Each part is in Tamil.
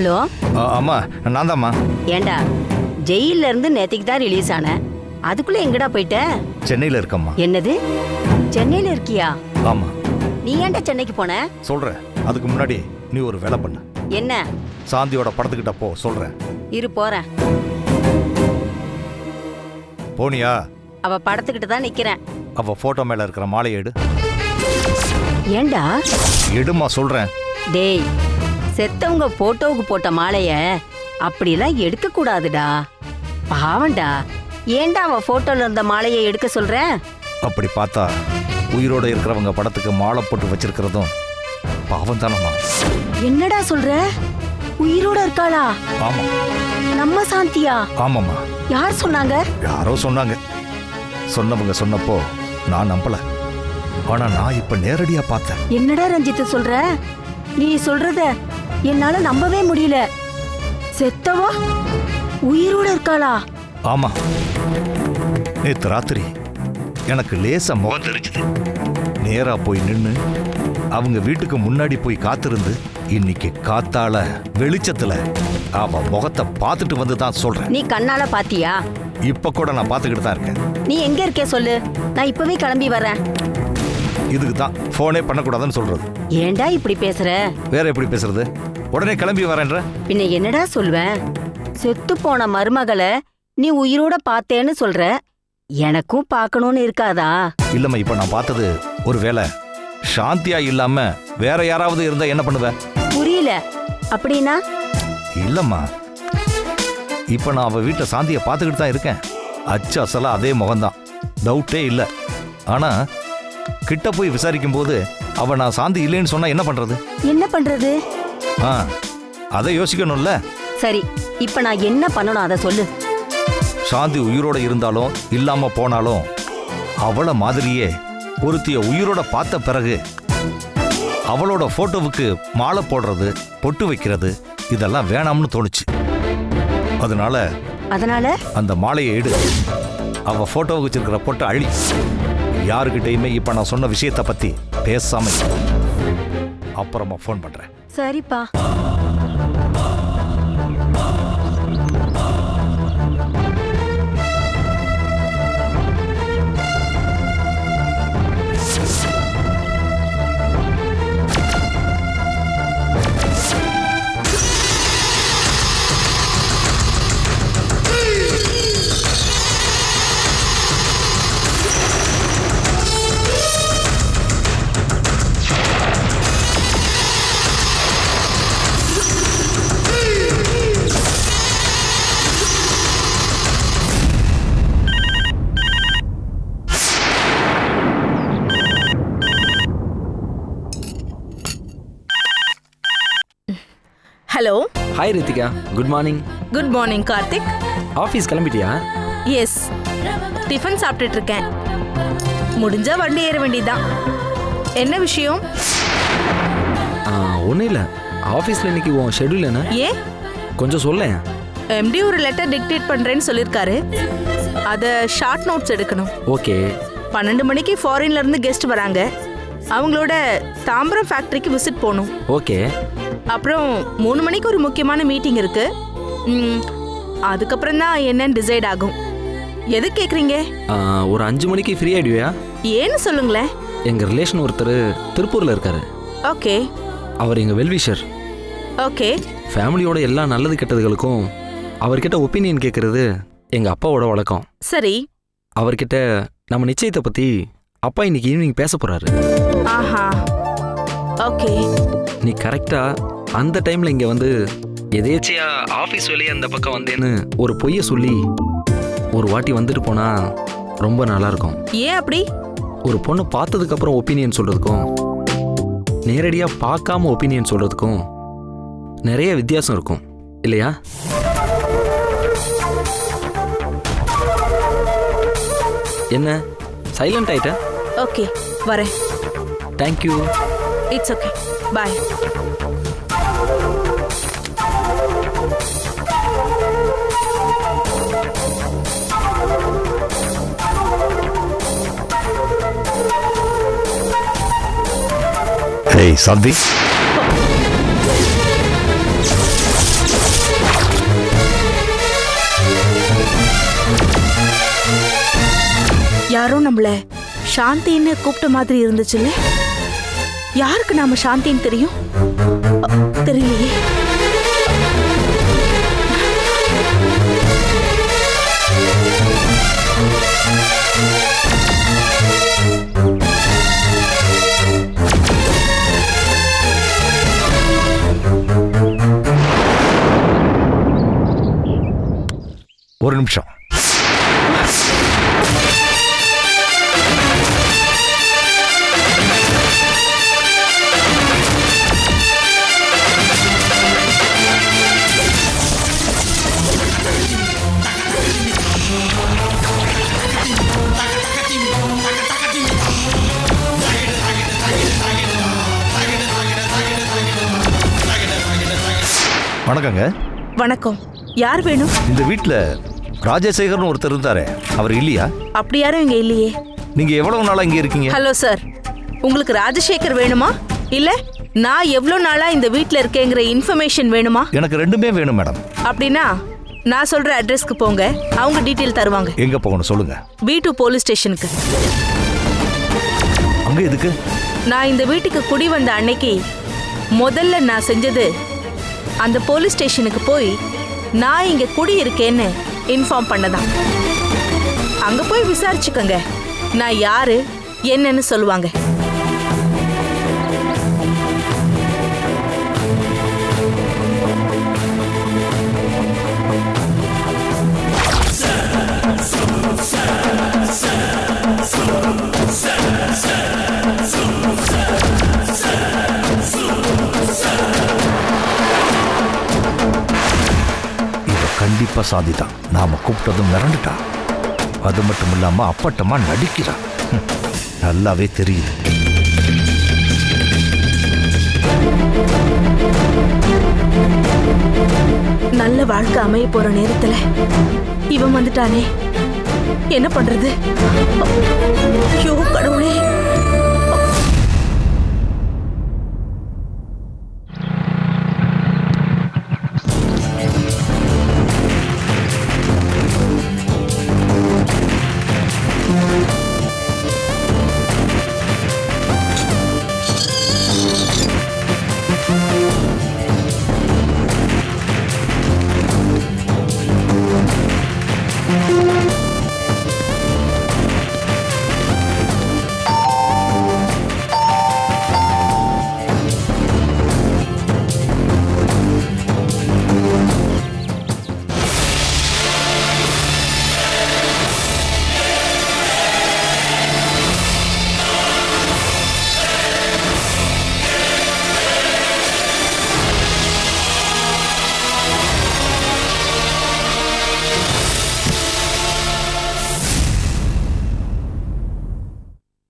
ஹலோ அம்மா நான் தான்மா. ஏண்டா ஜெயில இருந்து நேத்திக்கு தான் ரிலீஸ் ஆன, அதுக்குள்ள எங்கடா போயிட்ட? சென்னையில் இருக்கம்மா. என்னது, சென்னையில இருக்கியா? ஆமா. நீ ஏன்டா சென்னைக்கு போன? சொல்றேன், அதுக்கு முன்னாடி நீ ஒரு வேலை பண்ணு. என்ன? சாந்தியோட படத்துக்கிட்ட போ சொல்றேன். இரு போறேன். போனியா? அவ படத்துக்கிட்ட தான் நிக்கிறேன். அவ போட்டோ மேல இருக்கிற மாலையை எடு. ஏண்டா? எடுமா சொல்றேன். டேய், செத்தவங்க போட்டோவுக்கு போட்ட மாலைய அப்படிலாம் எடுக்க கூடாதுடா, பாவண்டா. ஏண்டா அவ போட்டோல இருந்த மாலையை எடுக்க சொல்ற? அப்படி பார்த்தா உயிரோட இருக்கிறவங்க படத்துக்கு மாலை போட்டு வச்சிருக்கிறதும் பாவம் தானம்மா. என்னடா சொல்ற? உயிரோட இருக்காளா? ஆமா. நம்ம சாந்தியா? ஆமாம்மா. யார் சொன்னாங்க? யாரோ சொன்னாங்க. சொன்னவங்க சொன்னப்போ நான் நம்பல. ஆனா நான் இப்ப நேரடியா பார்த்தேன். என்னடா ரஞ்சித் சொல்ற? நீ சொல்றத என்னால நம்பவே முடியல. செத்தவா உயிரோட இருக்காளா? ஆமா. நேத்து ராத்திரி எனக்கு லேசா முகம் தெரிஞ்சது. நேரா போய் நின்னு அவங்க வீட்டுக்கு முன்னாடி போய் காத்திருந்து இன்னைக்கு காத்தால வெளிச்சத்துல அவ முகத்தை பார்த்துட்டு வந்து தான் சொல்றேன். நீ கண்ணால பாத்தியா? இப்ப கூட நான் பார்த்துக்கிட்டு தான் இருக்கேன். நீ எங்க இருக்கே சொல்லு, நான் இப்பவே கிளம்பி வரேன். இதுக்கு தான் போனே பண்ணக்கூடாதுன்னு சொல்றது. ஏண்டா இப்படி பேசுற? வேற எப்படி பேசுறது? உடனே கிளம்பி வரேன்ற. பின்ன என்னடா சொல்வேன்? செத்து போன மருமகளை நீ உயிரோட பார்த்தேன்னு சொல்ற, எனக்கும் பார்க்கணும்னு இருக்காதா? இல்லம்மா, இப்ப நான் பார்த்தது ஒருவேளை சாந்தியா இல்லாம வேற யாராவது இருந்தா என்ன பண்ணுவ? புரியல. அப்படின்னா? இல்லம்மா, இப்ப நான் அவ வீட்டை சாந்தியை பார்த்துக்கிட்டு தான் இருக்கேன். அச்சு அசலா அதே முகம்தான், டவுட்டே இல்லை. ஆனா கிட்ட போய் விசாரிக்கும் போது அவ நான் சாந்தி இல்லைன்னு சொன்னா என்ன பண்றது? என்ன பண்றது? அதை யோசிக்கணும்ல. சரி, இப்ப நான் என்ன பண்ணணும் அதை சொல்லு. சாந்தி உயிரோட இருந்தாலும் இல்லாம போனாலும் அவளை மாதிரியே ஒருத்திய உயிரோட பார்த்த பிறகு அவளோட போட்டோவுக்கு மாலை போடுறது, பொட்டு வைக்கிறது இதெல்லாம் வேணாம்னு தோணுச்சு. அதனால அந்த மாலையை எடு, அவ போட்டோவுக்கு வச்சிருக்கிற பொட்டை அழி. யாருக்கிட்டையுமே இப்ப நான் சொன்ன விஷயத்தை பத்தி பேசாம அப்புறமா போன் பண்றேன். சரிப்பா. Hello. Hi Rithika, good morning. Good morning Karthik. Office கிளம்பிட்டியா? எஸ், டிஃபன் சாப்பிட்டுட்டு இருக்கேன். முடிஞ்சா வண்டி ஏற வேண்டியதுதான். என்ன விஷயம்? ஒன்றும் இல்லை, ஆஃபீஸில் இன்னைக்கு உன் ஷெட்யூல் என்ன? ஏன் கொஞ்சம் சொல்லேன். எம்டி ஒரு லெட்டர் டிக்டேட் பண்ணுறேன்னு சொல்லியிருக்காரு. அதை ஷார்ட் நோட்ஸ் எடுக்கணும். ஓகே. 12 மணிக்கு ஃபாரின்ல இருந்து கெஸ்ட் வராங்க. அவங்களோட தாம்பரம் ஃபேக்டரிக்கு விசிட் போகணும். ஓகே. அப்புறம் 3 மணிக்கு ஒரு முக்கியமான மீட்டிங் இருக்கு. அதுக்கப்புறம் தான் என்னன்னு டிசைட் ஆகும். எது கேட்குறீங்க? ஒரு 5 மணிக்கு ஃப்ரீ ஆயிடுவியா? ஏன்னு சொல்லுங்களேன். எங்கள் ரிலேஷன் ஒருத்தர் திருப்பூரில் இருக்காரு. ஓகே. அவர் எங்கள் வெல்விஷர். ஓகே. ஃபேமிலியோட எல்லா நல்லது கெட்டதுகளுக்கும் அவர்கிட்ட ஒப்பீனியன் கேட்கறது எங்கள் அப்பாவோட வழக்கம். சரி. அவர்கிட்ட நம்ம நிச்சயத்தை பற்றி அப்பா இன்னைக்கு ஈவினிங் பேச போகிறாரு. ஆஹா, ஓகே. நீ கரெக்டாக அந்த டைமில் இங்கே வந்து எதேச்சியா ஆஃபீஸ் வெளியே அந்த பக்கம் வந்தேன்னு ஒரு பொய்யை சொல்லி ஒரு வாட்டி வந்துட்டு போனால் ரொம்ப நல்லாயிருக்கும். ஏன் அப்படி? ஒரு பொண்ணை பார்த்ததுக்கப்புறம் ஒப்பீனியன் சொல்கிறதுக்கும் நேரடியாக பார்க்காம ஒப்பீனியன் சொல்கிறதுக்கும் நிறைய வித்தியாசம் இருக்கும் இல்லையா? என்ன சைலண்ட் ஆயிட்ட? ஓகே, வரேன். Thank you. It's okay, bye. Hey, Sandy. யாரோ நம்மள சாந்தின்னு கூப்பிட்ட மாதிரி இருந்துச்சுல்ல? யாருக்கு நாம சாந்தின்னு தெரியும்? தெரியலையே. ஒரு நிமிஷம். வணக்கங்க. வணக்கம். யார் வேணும்? இந்த வீட்டில் ராஜசேகர்னு ஒருத்தர் இருந்தாரே, அவர் இல்லையா? அப்படி யாரும் இங்க இல்லையே. நீங்க எவ்வளவு நாளா இங்க இருக்கீங்க? ஹலோ சார், உங்களுக்கு ராஜசேகர் வேணுமா இல்ல நான் எவ்வளவு நாளா இந்த வீட்ல இருக்கேங்கிற இன்ஃபர்மேஷன் வேணுமா? எனக்கு ரெண்டுமே வேணும் மேடம். அப்படின்னா நான் சொல்ற அட்ரஸ்க்கு போங்க, அவங்க டீட்டெயில் தருவாங்க. எங்க போகணும் சொல்லுங்க. B2 போலீஸ் ஸ்டேஷனுக்கு. அங்க எதுக்கு? நான் இந்த வீட்டுக்கு குடி வந்த அன்னைக்கு முதல்ல நான் செஞ்சது அந்த போலீஸ் ஸ்டேஷனுக்கு போய் நான் இங்க குடி இருக்கேன்னு இன்ஃபார்ம் பண்ணதான். அங்க போய் விசாரிச்சுக்கங்க, நான் யாரு என்னன்னு சொல்லுவாங்க. கண்டிப்பா சாதிதான். நாம கூப்பிட்டதும் மிரண்டுட்டா. அது மட்டும் இல்லாம அப்பட்டமா நடிக்கிறான். நல்லாவே தெரியுது. நல்ல வாழ்க்கை அமைய போற நேரத்துல இவன் வந்துட்டானே, என்ன பண்றது? ஐயோ கடவுளே.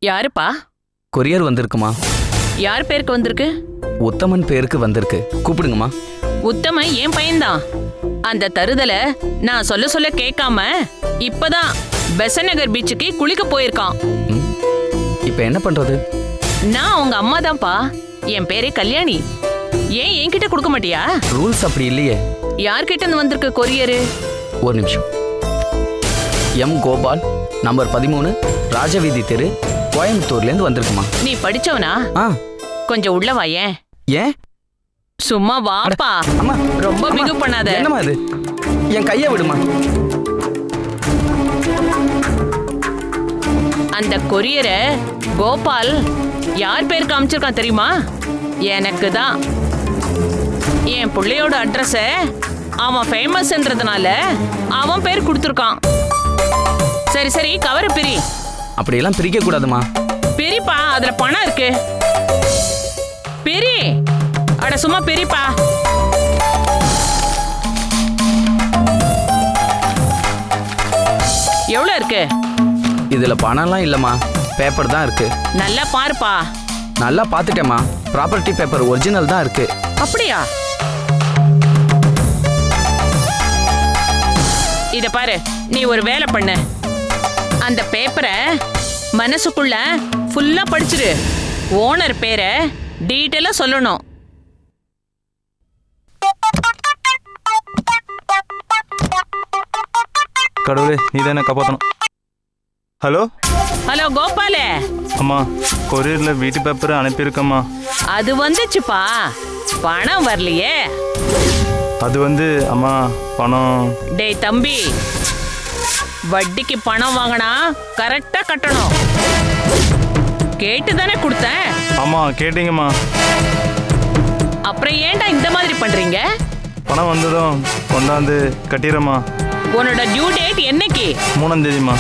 யாருப்பா? கொரியர் வந்திருக்குமா? யார் பேருக்கு வந்திருக்கு? உத்தமன் பேருக்கு வந்திருக்கு. கூப்பிடுங்கம்மா. உத்தமன் என் பையன்தான். அந்த தருதலை நான் சொல்ல சொல்ல கேட்காம இப்பதான் பெசநகர் பீச்சுக்கு குளிக்க போயிருக்கான். இப்ப என்ன பண்றது? நான் உங்க அம்மா தான்ப்பா. என் பேரே கல்யாணி. ஏன் என்கிட்ட கொடுக்க மாட்டியா? ரூல்ஸ் அப்படி இல்லையே. யார்கிட்ட இருந்து வந்திருக்கு கொரியரு? ஒரு நிமிஷம். எம் கோபால், நம்பர் 13, ராஜவீதி தெரு, கோயம்புத்தூர்ல இருந்து வந்திருக்குமா. நீ படிச்சவனா? கொஞ்சம் உள்ள வாயேன். ஏன்? சும்மா வாப்பா. அம்மா ரொம்ப பிகு பண்ணாத. என்னம்மா இது? என் கைய விடுமா. அந்த கொரியரை கோபால் யார் பேருக்கு அமைச்சிருக்கான் தெரியுமா? எனக்கு தான். என் பிள்ளையோட அட்ரஸ அவன் ஃபேமஸ்ன்றதுனால அவன் பேர் கொடுத்துருக்கான். சரி சரி, கவரு பிரி. அப்படியெல்லாம் பிரிக்க கூடாதுமா. பிரிப்பா, அதுல பணம் இருக்கு. பிரி. அட சும்மா பிரிப்பா. எவ்வளவு இருக்கு? இதுல பணம்லாம் இல்லம்மா, பேப்பர் தான் இருக்கு. நல்லா பாருப்பா. நல்லா பாத்துட்டேம்மா. ப்ராப்பர்ட்டி பேப்பர் ஒரிஜினல் தான் இருக்கு. அப்படியா? இத பாரு, நீ ஒரு வேலை பண்ணு. அந்த பேப்பரை மனசுக்குள்ள ஃபுல்லா படிச்சிரு. ஓனர் பேரை டீட்டெயிலா சொல்லணும். கடவுளே நீ தான் என்ன காப்பாற்றணும். ஹலோ ஹலோ கோபாலே, அம்மா, கொரியரில் வீட்டு பேப்பர் அனுப்பியிருக்கம்மா. அது வந்துச்சுப்பா, பணம் வரலையே. அது அம்மா பணம். டேய் தம்பி, வட்டிக்கு பணம் வாங்கினா கரெக்டா கட்டணும். கேட்டு தானே கொடுத்தேன். ஆமா கேட்டீங்கம்மா. அப்புறம் ஏன்டா இந்த மாதிரி பண்றீங்க? பணம் வந்ததும் கொண்டாந்து கட்டிடுறேம்மா. உன்னோட டியூ டேட் என்னைக்கு? 3ஆம் தேதிம்மா.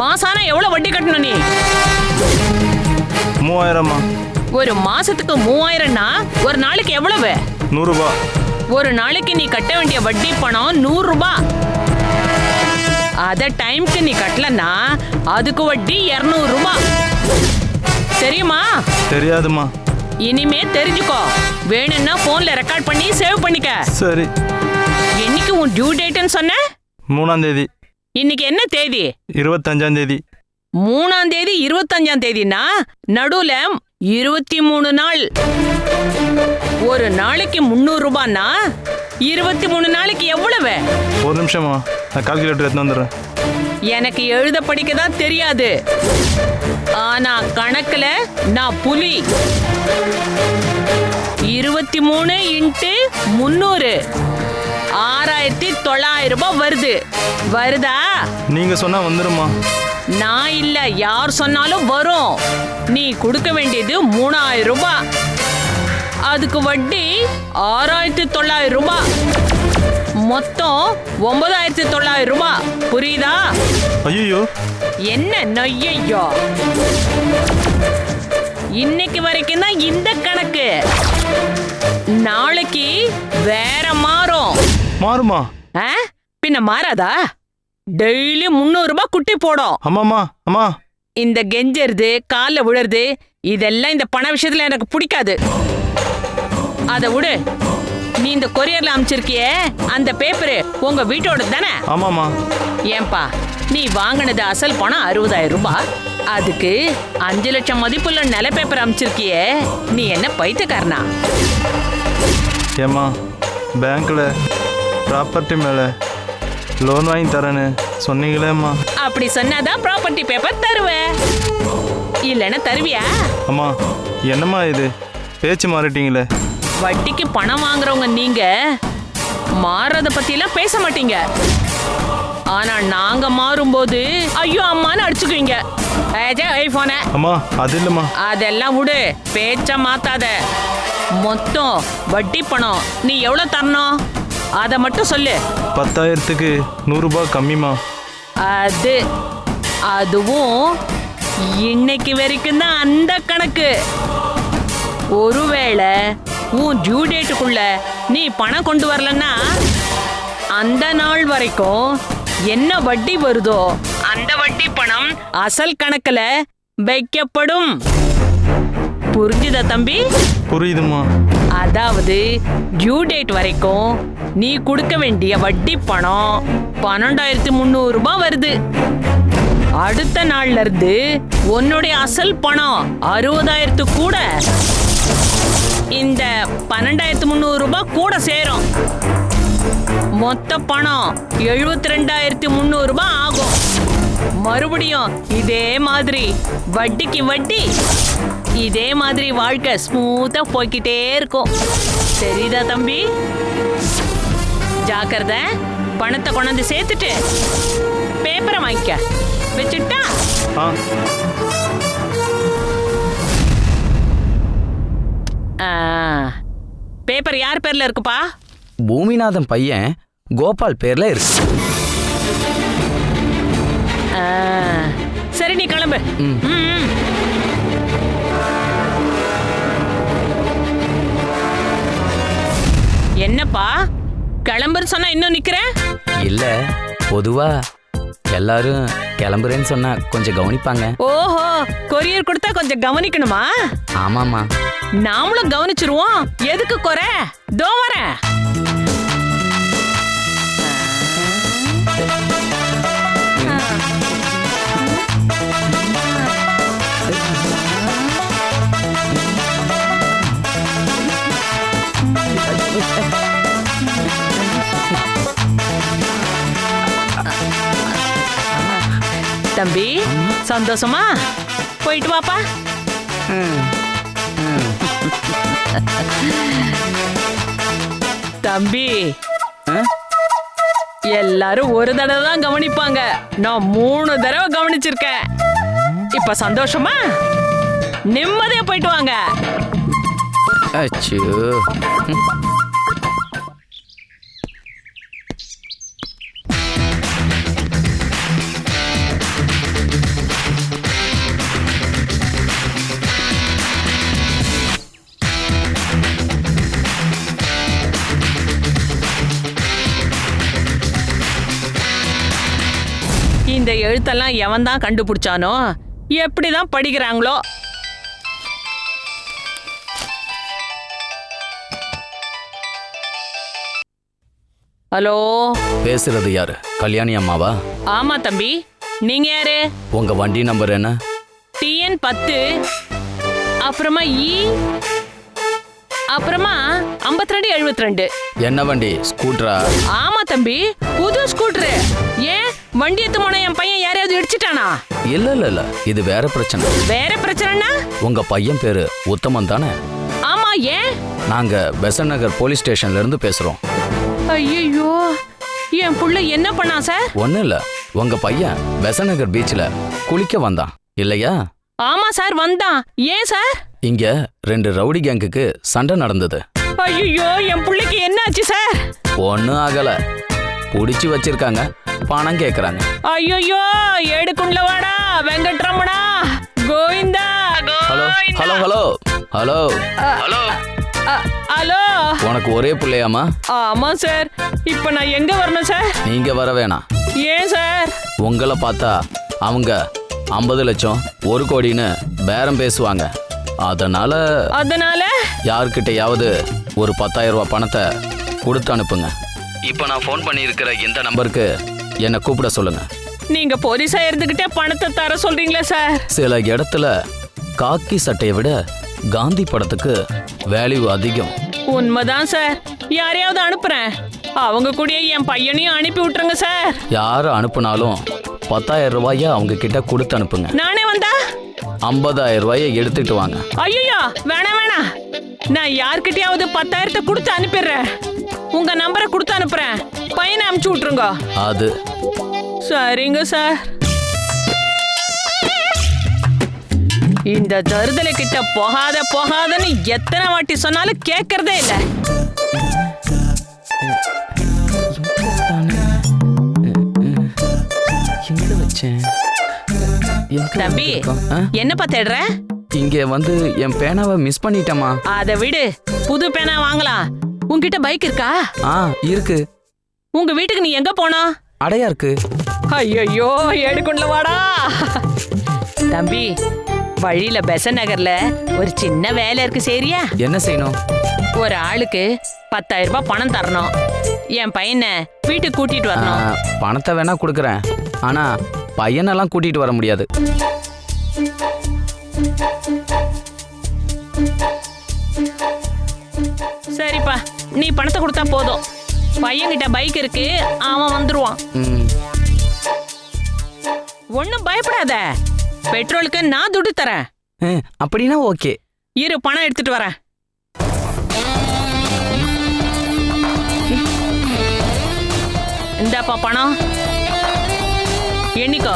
மாசானா எவ்வளவு வட்டி கட்டணும் நீ? 3000ம்மா. ஒரு மாசத்துக்கு 3000னா ஒரு நாளைக்கு எவ்வளவு? 100 ரூபாய். ஒரு நாளைக்கு நீ கட்ட வேண்டிய வட்டி பணம் 100 ரூபாய். அத டைம்க்கு நீ கட்டலன்னா அதுக்கு வட்டி 200 ரூபாய். தெரியுமா? தெரியாதுமா. இனிமே தெரிஞ்சுக்கோ. வேணும்னா போன்ல ரெக்கார்ட் பண்ணி சேவ் பண்ணிக்க. சரி. என்னைக்கு உன் டியூ டேட்னு சொன்ன? 3ஆம் தேதி. இன்னைக்கு என்ன தேதி? 25ஆம் தேதி. 3ஆம் தேதி 25ஆம் தேதினா நடுவுல 23 நாள். ஒரு நாளைக்கு 300 ரூபாய்னா 23 நாளைக்கு எவ்வளவு? ஒரு நிமிஷமா, நான் கால்குலேட்டர் எடுத்து வந்துடுறேன். எனக்கு எழுத படிக்க தான் தெரியாது, ஆனா கணக்குல நான் புலி. 23 இன்ட்டு 300 6900 ரூபாய் வருது. வருதா? நீங்க சொன்னா வந்துருமா? நான் இல்ல, யார் சொன்னாலும் வரும். நீ கொடுக்க வேண்டியது 3000 ரூபாய். அதுக்கு வட்டி 6900 ரூபாய். மொத்தம் 9900 ரூபாய். புரியுதா? ஐயோ, என்ன நொய்யோ? இன்னைக்கு வரைக்கும் தான் இந்த கணக்கு. நாளைக்கு வேற மாறும். மாறுமா? பின்ன மாறாதா? டெய்லி 300 ரூபாய் குட்டி போடும். அம்மாமா, அம்மா, இந்த கெஞ்சறது, கால்ல விழுறது, இதெல்லாம் இந்த பண விஷயத்துல எனக்கு பிடிக்காது. அத விடு. நீ இந்த கொரியர்ல அனுப்பிச்சிருக்கியே அந்த பேப்பரு உங்க வீட்டோட தானே? ஆமாமா. ஏன்பா, நீ வாங்கினது அசல் பணம் 60000 ரூபாய். அதுக்கு 5 லட்சம் மதிப்புள்ள நில பேப்பர் அனுப்பிச்சிருக்கியே, நீ என்ன பைத்தியக்காரனா? ஏம்மா, பேங்க்ல ப்ராப்பர்ட்டி மேல லோன் வாங்கி தரேன்னு சொன்னீங்களேம்மா. அப்படி சொன்னாதான் ப்ராப்பர்ட்டி பேப்பர் தருவேன், இல்லைன்னா தருவியா? அம்மா, என்னம்மா இது பேச்சு மாறிட்டீங்களே. வட்டிக்கு பணம் வாங்குறவங்க நீங்க மாறத பத்தி எல்லாம் பேச மாட்டீங்க. ஆனா நாங்க மாறும்போது ஐயோ அம்மான்னு அடிச்சுக்குவீங்க. அம்மா, அது இல்லம்மா. அதெல்லாம் விடு, பேச்ச மாத்தாத. மொத்தம் வட்டி பணம் நீ எவ்வளவு தரணும் அத மட்டும் சொல்லு. 10,000க்கு 100 ரூபாய் கம்மிமா. அதுவும் இன்னைக்கு வரைக்கும் தான் அந்த கணக்கு. ஒருவேளை உன் டியூ டேட்டுக்குள்ள நீ பணம் கொண்டு வரலன்னா அந்த நாள் வரைக்கும் என்ன வட்டி வருதோ அந்த வட்டி பணம் அசல் கணக்குல வைக்கப்படும். புரிஞ்சுதா தம்பி? புரியுதுமா. அதாவது டியூ டேட் வரைக்கும் நீ கொடுக்க வேண்டிய வட்டி பணம் 12300 ரூபாய் வருது. அடுத்த நாள்ல இருந்து உன்னுடைய அசல் பணம் 60000 கூட இந்த 12300 ரூபாய் கூட சேரும். மொத்த பணம் 72300 ரூபாய் ஆகும். மறுபடியும் இதே மாதிரி வட்டிக்கு வட்டி, இதே மாதிரி வாழ்க்கை ஸ்மூத்தா போய்கிட்டே இருக்கும். தெரியுதா தம்பி? ஜாக்கிரதை. பணத்தை கொண்டாந்து சேர்த்துட்டு பேப்பரை வாங்கிக்க. வச்சுட்டா? பேப்பர் யார் பேர்ல இருக்குப்பா? பூமிநாதன் பையன் கோபால் பேர்ல இருக்கு. சரி, நீ கிளம்பு. என்னப்பா கிளம்புன்னு சொன்னா இன்னும் நிக்கிற? இல்ல, பொதுவா எல்லாரும் கிளம்புறேன்னு சொன்னா கொஞ்சம் கவனிப்பாங்க. ஓஹோ, கொரியர் கொடுத்தா கொஞ்சம் கவனிக்கணுமா? ஆமாமா. நாமளும் கவனிச்சிருவோம். எதுக்கு குறை? தோ வரேன். தம்பி சந்தோஷமா? போயிட்டு வாப்பா. தம்பி எல்லாரும் ஒரு தடவை தான் கவனிப்பாங்க, நான் 3 தடவை கவனிச்சிருக்கேன். இப்ப சந்தோஷமா? நிம்மதியா போயிட்டு வாங்க. அச்சோ. இந்த எழுத்தெல்லாம் எவன் தான் கண்டுபிடிச்சானோ, எப்படிதான் படிக்கிறாங்களோ. ஹலோ, பேசுறது யாரு? கல்யாணி அம்மாவா? ஆமா தம்பி, நீங்க யாரு? உங்க வண்டி நம்பர் என்ன? TN 10 அப்புறமா அப்புறமா 5272. என்ன வண்டி? ஸ்கூட்டரா? ஆமா தம்பி, புது ஸ்கூட்டரு. ஏன் வண்டி எடுத்து போன என் பையன் யாரையாவது இடிச்சிட்டானா? இல்ல இது வேற பிரச்சனை. வேற பிரச்சனைனா? உங்க பையன் பேரு உத்தமன் தானே? ஆமா. ஏன்? நாங்க பெசன்ட் நகர் போலீஸ் ஸ்டேஷன்ல இருந்து பேசுறோம். ஐயோ, என் புள்ள என்ன பண்ணா சார்? ஒண்ணும் இல்ல, உங்க பையன் பெசன்ட் நகர் பீச்ல குளிக்க வந்தான் இல்லையா? ஆமா சார், வந்தான். ஏன் சார்? இங்க 2 ரவுடி கேங்குக்கு சண்டை நடந்தது. ஐயோ, என் புள்ளைக்கு என்ன ஆச்சு சார்? ஒண்ணும் ஆகல, புடிச்சு வச்சிருக்காங்க, பணம் கேக்குறாங்க. ஐயோ, ஏடுக்குள்ள வாடா Venkatramana, Govinda. Hello hello hello hello hello hello, உனக்கு ஒரே பிள்ளையாமா? ஆமா சார். இப்ப நான் எங்க வரணும் சார்? நீங்க வர வேணாம். ஏன் சார்? உங்களை பார்த்தா அவங்க 50 லட்சம் 1 கோடின்னு பேரம் பேசுவாங்க. அதனால யார்கிட்டயாவது ஒரு 10,000 ரூபாய் பணத்தை கொடுத்து அனுப்புங்க. இப்போ நான் ஃபோன் பண்ணியிருக்கிற இந்த நம்பருக்கு என்னை கூப்பிட சொல்லுங்க. நீங்க போலீஸா இருந்துகிட்டே பணத்தை தர சொல்றீங்களா சார்? சில இடத்துல காக்கி சட்டையை விட காந்தி படத்துக்கு வேல்யூ அதிகம். உண்மைதான் சார். யாரையாவது அனுப்புறேன், அவங்க கூட என் பையனையும் அனுப்பி விட்டுருங்க சார். யாரை அனுப்புனாலும் 10,000 ரூபாய அவங்க கிட்ட கொடுத்து அனுப்புங்க. நானே வந்தா 50,000 ரூபாயை எடுத்துட்டு வாங்க. ஐயோ, வேணாம். நான் யார்கிட்டயாவது 10,000 கொடுத்து அனுப்பிடுறேன். உங்க நம்பரை கொடுத்து அனுப்புறேன், பையனை அனுப்பிச்சு விட்டுருங்க. அது சரிங்க சார். இந்த தருதலை கிட்ட போகாதன்னு எத்தனை வாட்டி சொன்னாலும் கேட்கறதே இல்ல. தம்பி, என்னப்பா தேடுற? இங்க வந்து என் பேனாவை மிஸ் பண்ணிட்டேமா. அத விடு, புது பேனா வாங்கலாம். உன்கிட்ட பைக் இருக்கா? இருக்கு. உங்க வீட்டுக்கு நீ எங்க போனா? அடையா இருக்கு. ஐயோ, ஏடுக்குள்ள வாடா. தம்பி, வழியில பெசன்ட் நகர்ல ஒரு சின்ன வேலை இருக்கு, சரியா? என்ன செய்யணும்? ஒரு ஆளுக்கு 10,000 ரூபாய் பணம் தரணும். என் பையனை வீட்டுக்கு கூட்டிட்டு வரணும். பணத்தை வேணா கொடுக்குறேன், ஆனா பையனெல்லாம் கூட்டிட்டு வர முடியாது. சரிப்பா, நீ பணத்தை கொடுத்தா போதும். பையன்கிட்ட பைக் இருக்கு, அவன் வந்துருவான். ஒன்னும் பயப்படாத, பெட்ரோலுக்கு நான் துட்டு தரேன். அப்படின்னா ஓகே. இரு, பணம் எடுத்துட்டு வரேன். இந்தாப்பா பணம், எண்ணிக்கோ.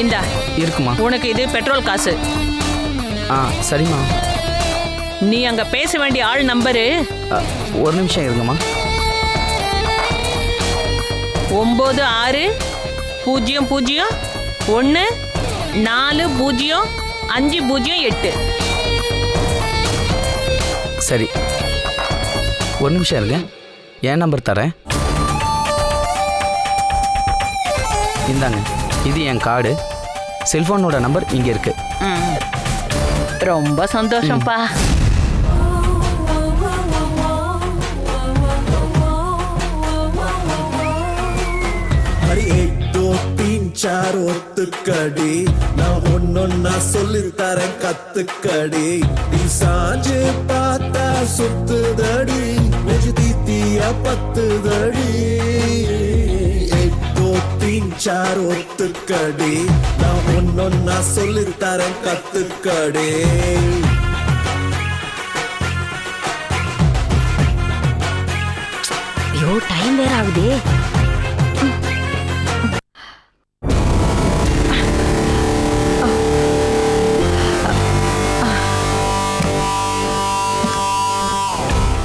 இந்தா இருக்குமா? உனக்கு இது பெட்ரோல் காசு. சரிம்மா. நீ அங்க பேச வேண்டிய ஆள் நம்பரு. ஒரு நிமிஷம் இருங்கம்மா. 9600140508. சரி, ஒரு நிமிஷம் இருங்க, என் நம்பர் தரேன். இந்தாங்க, இது என் கார்டு. செல்போனோட நம்பர் இங்க இருக்கு. ரொம்ப சந்தோஷம்ப்பா. அடி 1 2 3 4 ஒத்துக்கடி, நான் ஒன்னொன்னா சொல்லி தரேன் கத்துக்கடி. நீ சாஞ்சு பார்த்தா சுத்துதடி, நெஞ்சு தீத்தியா பத்துதடி. 1 2 தீஞ்சார் ஒத்துக்கடி நான் ஒன்னொன்னா சொல்லித்தரேன் கத்துக்கடி ஐயோ டைம் வேற ஆகுதே.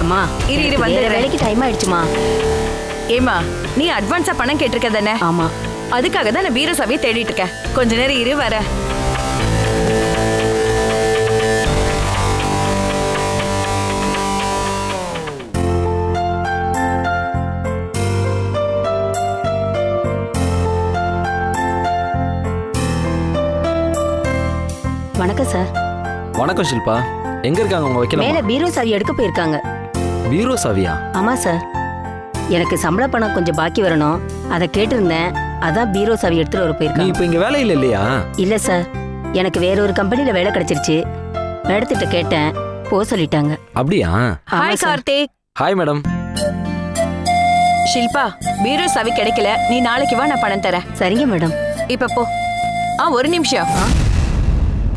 அம்மா இரு எனக்கு வந்து வேற வேலைக்கு டைம் ஆயிடுச்சுமா. ஏமா நீ அட்வான்ஸா பணம் கேட்டிருக்க தானே? ஆமா. அதுக்காக தான் நான் பீரோ சாவியை தேடிட்டு இருக்கேன். கொஞ்ச நேரம் இரு வர. வணக்கம் சார். வணக்கம் ஷில்பா. எங்க இருக்காங்க உங்க மேல வைக்கல? பீரோ சாவி எடுக்க போயிருக்காங்க. பீரோ சாவியா? ஆமா சார். எனக்கு சம்பள பணம் கொஞ்சம் பாக்கி வரணும், அதை கேட்டிருந்தேன். அதான் பீரோ சாவி எடுத்துட்டு வர நீ போயிருக்காங்க. இப்போ இங்க வேலையில் இல்லையா? இல்ல சார், எனக்கு வேற ஒரு கம்பெனில வேலை கிடைச்சிருச்சு. மேடத்திட்ட கேட்டேன், போ சொல்லிட்டாங்க. அப்படியா? ஆமா hi sir. Karthik. Hi madam. Shilpa bureau சாவி கிடைக்கல, நீ நாளைக்கு வா, நான் பணம் தரேன். சரிங்க மேடம். இப்ப போ. ஒரு நிமிஷம்.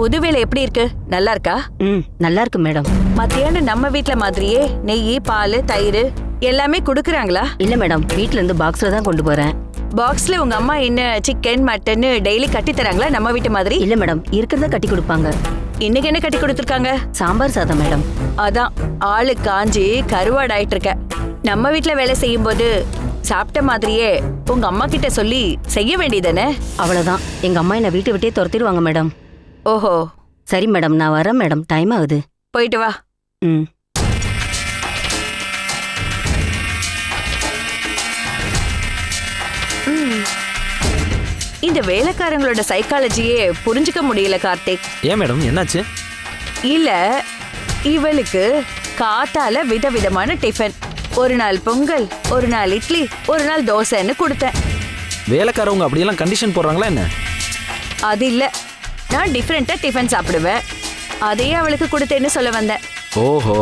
புது வேலை எப்படி இருக்கு? நல்லா இருக்கா? நல்லா இருக்கு மேடம். மத்தியானம் நம்ம வீட்ல மாதிரியே நெய், பால், தயிர் எல்லாமே குடுக்குறாங்களா? இல்ல மேடம், வீட்ல இருந்து பாக்ஸ்ல தான் கொண்டு போறேன். பாக்ஸ்ல உங்க அம்மா என்ன சிக்கன் மட்டன் டெய்லி கட்டி தராங்களா நம்ம வீட்டு மாதிரி? இல்ல மேடம், இருக்கிறத கட்டி கொடுப்பாங்க. இன்னைக்கு என்ன கட்டி கொடுத்துருக்காங்க? சாம்பார் சாதம் மேடம். அதான் ஆளு காஞ்சி கருவாடாயிட்டு இருக்க. நம்ம வீட்ல வேலை செய்யும் போது சாப்பிட்ட மாதிரியே உங்க அம்மா கிட்ட சொல்லி செய்ய வேண்டியதானே? அவ்வளவுதான், எங்க அம்மா என்ன வீட்டை விட்டே துரத்திடுவாங்க மேடம். ஓஹோ. சரி மேடம், நான் வரேன் மேடம், டைம் ஆகுது. போயிட்டு வா. ம். இந்த வேலைக்காரங்களோட சைக்காலஜியே புரிஞ்சுக்க முடியல கார்த்திக். ஏன் மேடம், என்னாச்சு? இல்ல, இவளுக்கு காத்தால விதவிதமான டிஃபன். ஒரு நாள் பொங்கல், ஒரு நாள் இட்லி, ஒரு நாள் தோசைன்னு கொடுத்தேன். வேலைக்காரவங்க அப்படியெல்லாம் கண்டிஷன் போடுறாங்களா என்ன? அது இல்ல, நான் டிஃப்ரெண்டா டிஃபன் சாப்பிடுவேன். அதையே அவளுக்கு கொடுத்தேன்னு சொல்ல வந்தேன். ஓஹோ.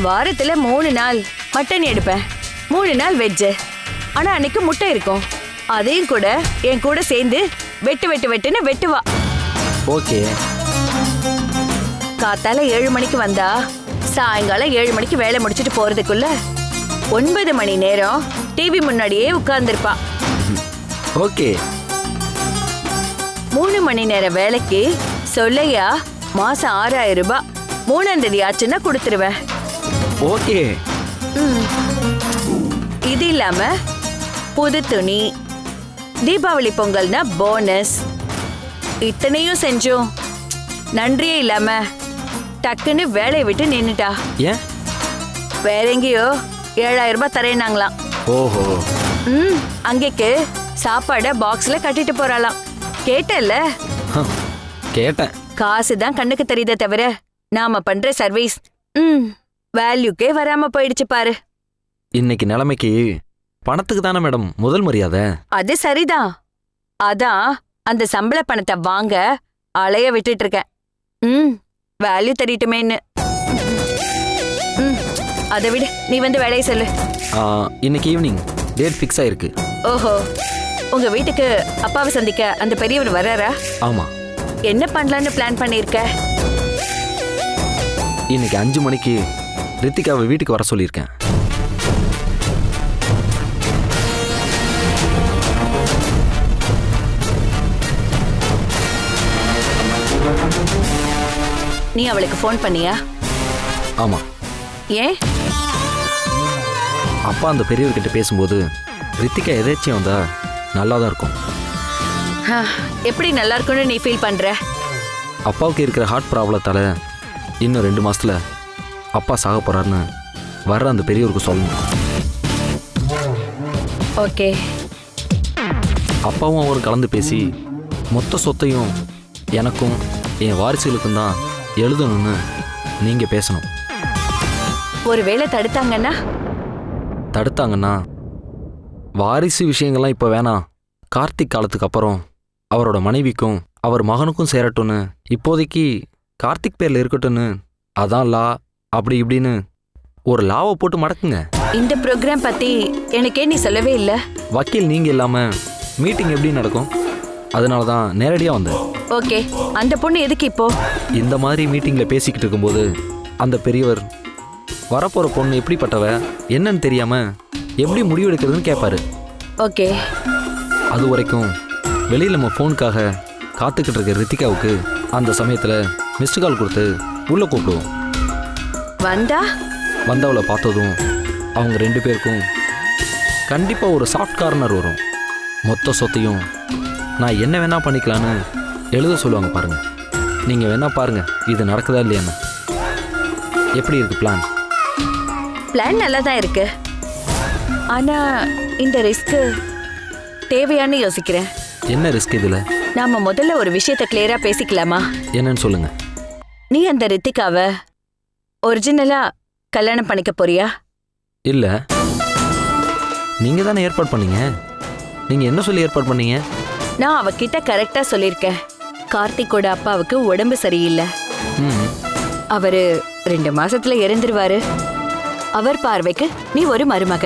வாரத்துல 3 நாள் மட்டன் எடுப்பேன், 3 நாள் வெஜ். ஆனா அன்னைக்கு முட்டை இருக்கும். அதையும் கூட என் கூட சேர்ந்து வெட்டுன்னு வெட்டுவா. ஓகே. காத்தால 7 மணிக்கு வந்தா சாயங்காலம் 7 மணிக்கு வேலை முடிச்சிட்டு போறதுக்குள்ள 9 மணி நேரம் டிவி முன்னாடியே உட்கார்ந்துருப்பா. ஓகே. 3 மணி நேர வேலைக்கு சொல்லையா மாசம் 6000 ரூபாய். 3ஆம் தேதி ஆச்சுன்னா கொடுத்துருவேன். ஓகே. இது இல்லாம புது துணி, தீபாவளி பொங்கல்னா போனஸ். இத்தனையும் செஞ்சோம் நன்றியே இல்லாம டக்குன்னு வேலையை விட்டு நின்னுட்டா. ஏன்? வேற எங்கேயோ 7000 ரூபாய் தரேனாங்களாம். ஓஹோ. அங்கேக்கு சாப்பாட பாக்ஸ்ல கட்டிட்டு போறாளாம். கேட்டல்ல? கேட்டேன். காசு தான் கண்ணுக்கு தெரியுதே தவிர நாம பண்ற சர்வீஸ் வேல்யூக்கே வராம போயிடுச்சு பாரு. இன்னைக்கு நிலைமைக்கு பணத்துக்கு தானே மேடம் முதல் மரியாதை. அது சரிதான். அதான் அந்த சம்பள பணத்தை வாங்க அலைய விட்டுட்டு இருக்கேன். வேல்யூ தெரியட்டுமேன்னு. அதை விட நீ வந்து வேலையை சொல்லு. இன்னைக்கு ஈவினிங் டேட் ஃபிக்ஸ் ஆயிருக்கு. ஓஹோ, உங்க வீட்டுக்கு அப்பாவை சந்திக்க அந்த பெரியவர் வர்றாரா? ஆமா. என்ன பண்ணலான்னு பிளான் பண்ணிருக்க? இன்னைக்கு 5 மணிக்கு ரித்திகாவை வீட்டுக்கு வர சொல்லியிருக்கேன். நீ அவளுக்கு ஃபோன் பண்ணியா? ஆமா. ஏன்? அப்பா அந்த பெரியவர்கிட்ட பேசும்போது ரித்திகா எதாச்சும் வந்தா நல்லா தான் இருக்கும். எப்படி நல்லா இருக்கும்னு நீ ஃபீல் பண்ற? அப்பாவுக்கு இருக்கிற ஹார்ட் ப்ராப்ளத்தால இன்னும் 2 மாசத்துல அப்பா சாக போறாருன்னு வர்ற அந்த பெரியவருக்கு சொல்லணும். ஓகே. அப்பாவும் அவரும் கலந்து பேசி மொத்த சொத்தையும் எனக்கும் என் வாரிசுகளுக்கும் தான் எழுதணும்னு நீங்க பேசணும். ஒருவேளை தடுத்தாங்கன்னா? தடுத்தாங்கன்னா வாரிசு விஷயங்கள்லாம் இப்போ வேணாம், கார்த்திக் காலத்துக்கு அப்புறம் அவரோட மனைவிக்கும் அவர் மகனுக்கும் சேரட்டும்னு, இப்போதைக்கு கார்த்திக் பேர்ல இருக்கட்டும்னு, அதான் லா அப்படி இப்படின்னு ஒரு லாவை போட்டு மடக்குங்க. இந்த ப்ரோக்ராம் பத்தி எனக்கே நீ சொல்லவே இல்ல. வக்கீல் நீங்கள் இல்லாமல் மீட்டிங் எப்படி நடக்கும்? அதனால தான் நேரடியாக வந்தேன். ஓகே, அந்த பொண்ணு எதுக்கு இப்போ? இந்த மாதிரி மீட்டிங்கில் பேசிக்கிட்டு இருக்கும்போது அந்த பெரியவர் வரப்போகிற பொண்ணு எப்படிப்பட்டவ என்னன்னு தெரியாமல் எப்படி முடிவு எடுக்கிறதுன்னு கேட்பாரு. ஓகே. அது வரைக்கும் வெளியில் நம்ம ஃபோனுக்காக காத்துக்கிட்டு இருக்க ரித்திகாவுக்கு அந்த சமயத்தில் மிஸ்டு கால் கொடுத்து உள்ளே கூப்பிடுவோம். வந்தவளை பார்த்ததும் அவங்க 2 பேருக்கும் கண்டிப்பாக ஒரு சாஃப்ட் கார்னர் வரும். மொத்த சொத்தையும் நான் என்ன வேணா பண்ணிக்கலான்னு எழுத சொல்லுவாங்க பாருங்கள். நீங்கள் வேணா பாருங்கள் இது நடக்குதா இல்லையான்னு. எப்படி இருக்கு பிளான்? பிளான் நல்லா தான் இருக்கு. ஆனா இந்த ரிஸ்க் தேவையான்னு யோசிக்கிறேன். என்ன ரிஸ்க் இதில்? நாம முதல்ல ஒரு விஷயத்தை கிளியரா பேசிக்கலாமா? என்னன்னு சொல்லுங்க. நீ அந்த ரித்திகாவை ஒரிஜினலா கல்யாணம் பண்ணிக்க போறியா? இல்லை, நீங்கள் தானே ஏற்பாடு பண்ணீங்க. நீங்கள் என்ன சொல்லி ஏற்பாடு பண்ணீங்க? நான் அவகிட்ட கரெக்டா சொல்லியிருக்கேன். கார்த்திக்கோட அப்பாவுக்கு உடம்பு சரியில்லை. அவரு 2 மாசத்துல இறந்துருவாரு. அவர் பார்வைக்கு நீ ஒரு மருமக,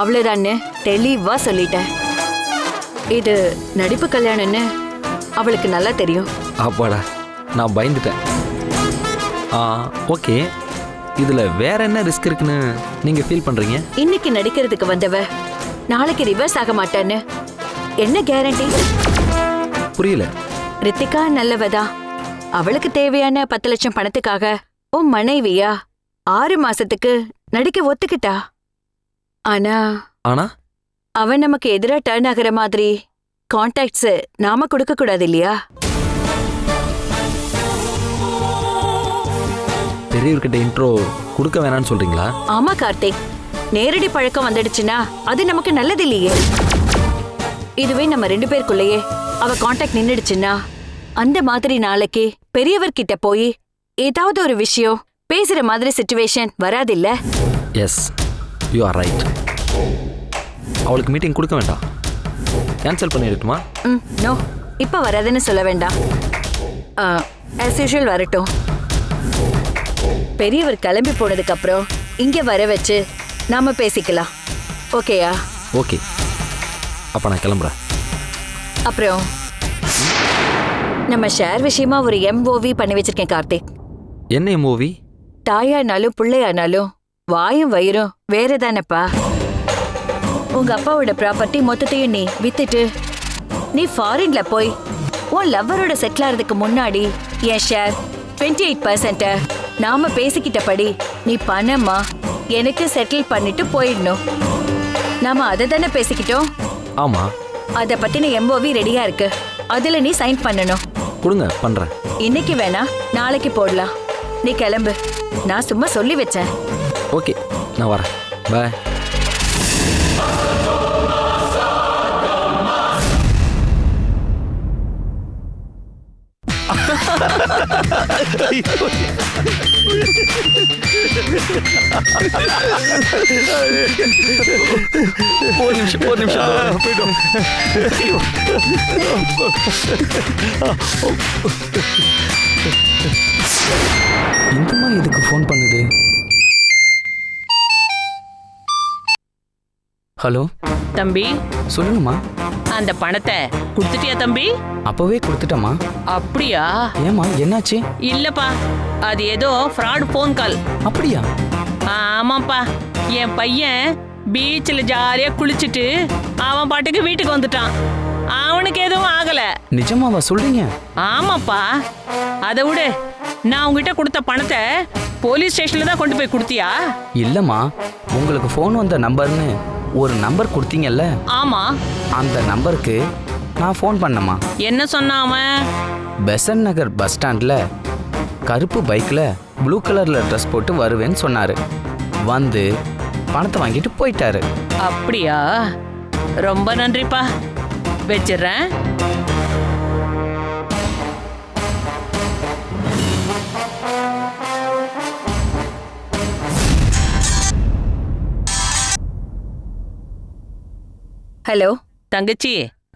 அவ்வளவுதான்னு தெளிவா சொல்லிட்டேன். இது நடிப்பு கல்யாணம்னு அவளுக்கு நல்லா தெரியும். அப்பாடா, நான் பயந்துட்டேன். ஓகே, இதில் வேற என்ன ரிஸ்க் இருக்குன்னு நீங்கள் ஃபீல் பண்ணுறீங்க? இன்னைக்கு நடிக்கிறதுக்கு வந்தவ நாளைக்கு ரிவர்ஸ் ஆக மாட்டான்னு என்ன கேரண்டி? புரியல. ரித்திகா நல்லவதா. அவளுக்கு தேவையான 10 லட்சம் பணத்துக்காக உன் மனைவியா 6 மாசத்துக்கு நடிக்க ஒத்துக்கிட்டா. ஆனா அவன் நமக்கு எதிரா டர்ன் ஆகிற மாதிரி கான்டாக்ட்ஸ் நாம கொடுக்க கூடாது இல்லையா? பெரியவர்கிட்ட இன்ட்ரோ கொடுக்க வேணாம்னு சொல்றீங்களா? ஆமா கார்த்திக், நேரடி பழக்கம் வந்துடுச்சுன்னா அது நமக்கு நல்லது இல்லையே. இதுவே நம்ம 2 பேருக்குள்ளேயே அவ கான்டாக்ட் நின்னுடுச்சுன்னா அந்த மாதிரி நாளைக்கு பெரியவர்கிட்ட போய் ஏதாவது ஒரு விஷயம் பேசுற மாதிரி சிச்சுவேஷன் வராதில்ல? Yes, you are right. அவளுக்கு மீட்டிங் கொடுக்க வேண்டாம், கேன்சல் பண்ணிடட்டுமா? நோ, இப்ப வராதுன்னு சொல்ல வேண்டாம். ஆஸ் யூஷுவல் வரட்டும். பெரியவர் கிளம்பி போனதுக்கு அப்புறம் இங்க வர வச்சு நாம பேசிக்கலாம். ஓகேயா? ஓகே, அப்ப நான் கிளம்புறேன். அப்புறம் நம்ம ஷேர் விஷயமா ஒரு MOV பண்ணி வச்சிருக்கேன் கார்த்திக். என்ன MOV? தாயானாலும் பிள்ளையானாலும் வாயும் வயிறும் வேறதானப்பா. உங்க அப்பாவோட ப்ராப்பர்ட்டி மொத்தத்தையும் நீ வித்துட்டு நீ ஃபாரின்ல போய் உன் லவ்வரோட செட்டில் ஆறதுக்கு முன்னாடி என் ஷேர் 28% நாம பேசிக்கிட்டபடி நீ பணமா எனக்கு செட்டில் பண்ணிட்டு போயிடணும். நாம அதை தானே பேசிக்கிட்டோம். ஆமா, அத பத்தின MOV ரெடியா இருக்கு. அதுல நீ சைன் பண்ணணும். கொடுங்க, பண்றேன். இன்னைக்கு வேணா நாளைக்கு போடலாம். நீ கிளம்பு, நான் சும்மா சொல்லி வச்சேன். ஓகே, நான் வரேன். பாய். ஒரு நிமிஷம் போயிடும். இந்தம்மா எதுக்கு ஃபோன் பண்ணுது? ஹலோ தம்பி, சொல்லுங்கம்மா. அந்த பணத்தை கொடுத்துட்டியா தம்பி? அப்பவே கொடுத்துட்டம்மா. அப்படியா? ஏம்மா, என்னாச்சு? இல்லப்பா, அது ஏதோ ஃப்ராட் ஃபோன் கால். அப்படியா? ஆமாப்பா, என் பையன் பீச்சில் ஜாலியா குளிச்சுட்டு அவன் பாட்டுக்கு வீட்டுக்கு வந்துட்டான். அவனுக்கு எதுவும் ஆகல. நிஜமாவா சொல்றீங்க? ஆமாப்பா. அதை விடு, நான் உங்ககிட்ட கொடுத்த பணத்தை போலீஸ் ஸ்டேஷன்ல தான் கொண்டு போய் கொடுத்தியா? இல்லம்மா, உங்களுக்கு ஃபோன் வந்த நம்பர்னு ஒரு நம்பர் கொடுத்தீங்கல்ல? ஆமா, அந்த நம்பருக்கு நான் ஃபோன் பண்ணமா. என்ன சொன்னான் அவன்? பெசன் நகர் பஸ் ஸ்டாண்ட்ல கருப்பு பைக்ல ப்ளூ கலர்ல ட்ரெஸ் போட்டு வருவேன்னு சொன்னாரு. வந்து பணத்தை வாங்கிட்டு போயிட்டாரு. அப்படியா? ரொம்ப நன்றிப்பா, வச்சிடுறேன். ஹலோ தங்கச்சி,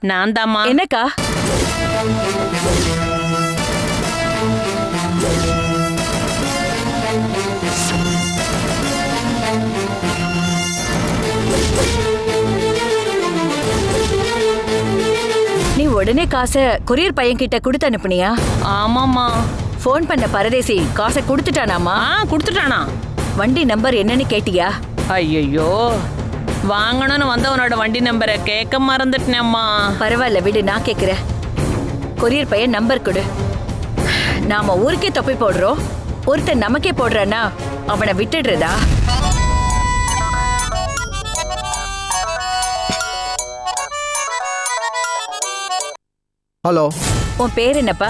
நான் தாம்மா. என்னக்கா? உடனே காசை கொரியர் பையன் கிட்ட கொடுத்து அனுப்புனியா? ஆமாம்மா. ஃபோன் பண்ண பரதேசி காசை கொடுத்துட்டானாமா? கொடுத்துட்டானா? வண்டி நம்பர் என்னன்னு கேட்டியா? ஐயோ, வாங்கணும்னு வந்தவனோட வண்டி நம்பரை கேட்க மறந்துட்டேனம்மா. பரவாயில்ல விடு, நான் கேக்குறேன். கொரியர் பையன் நம்பர் கொடு. நாம ஊருக்கே தொப்பை போடுறோம், ஒருத்தன் நமக்கே போடுறானா அவனை விட்டுடுறதா? ஹலோ, உன் பேர் என்னப்பா?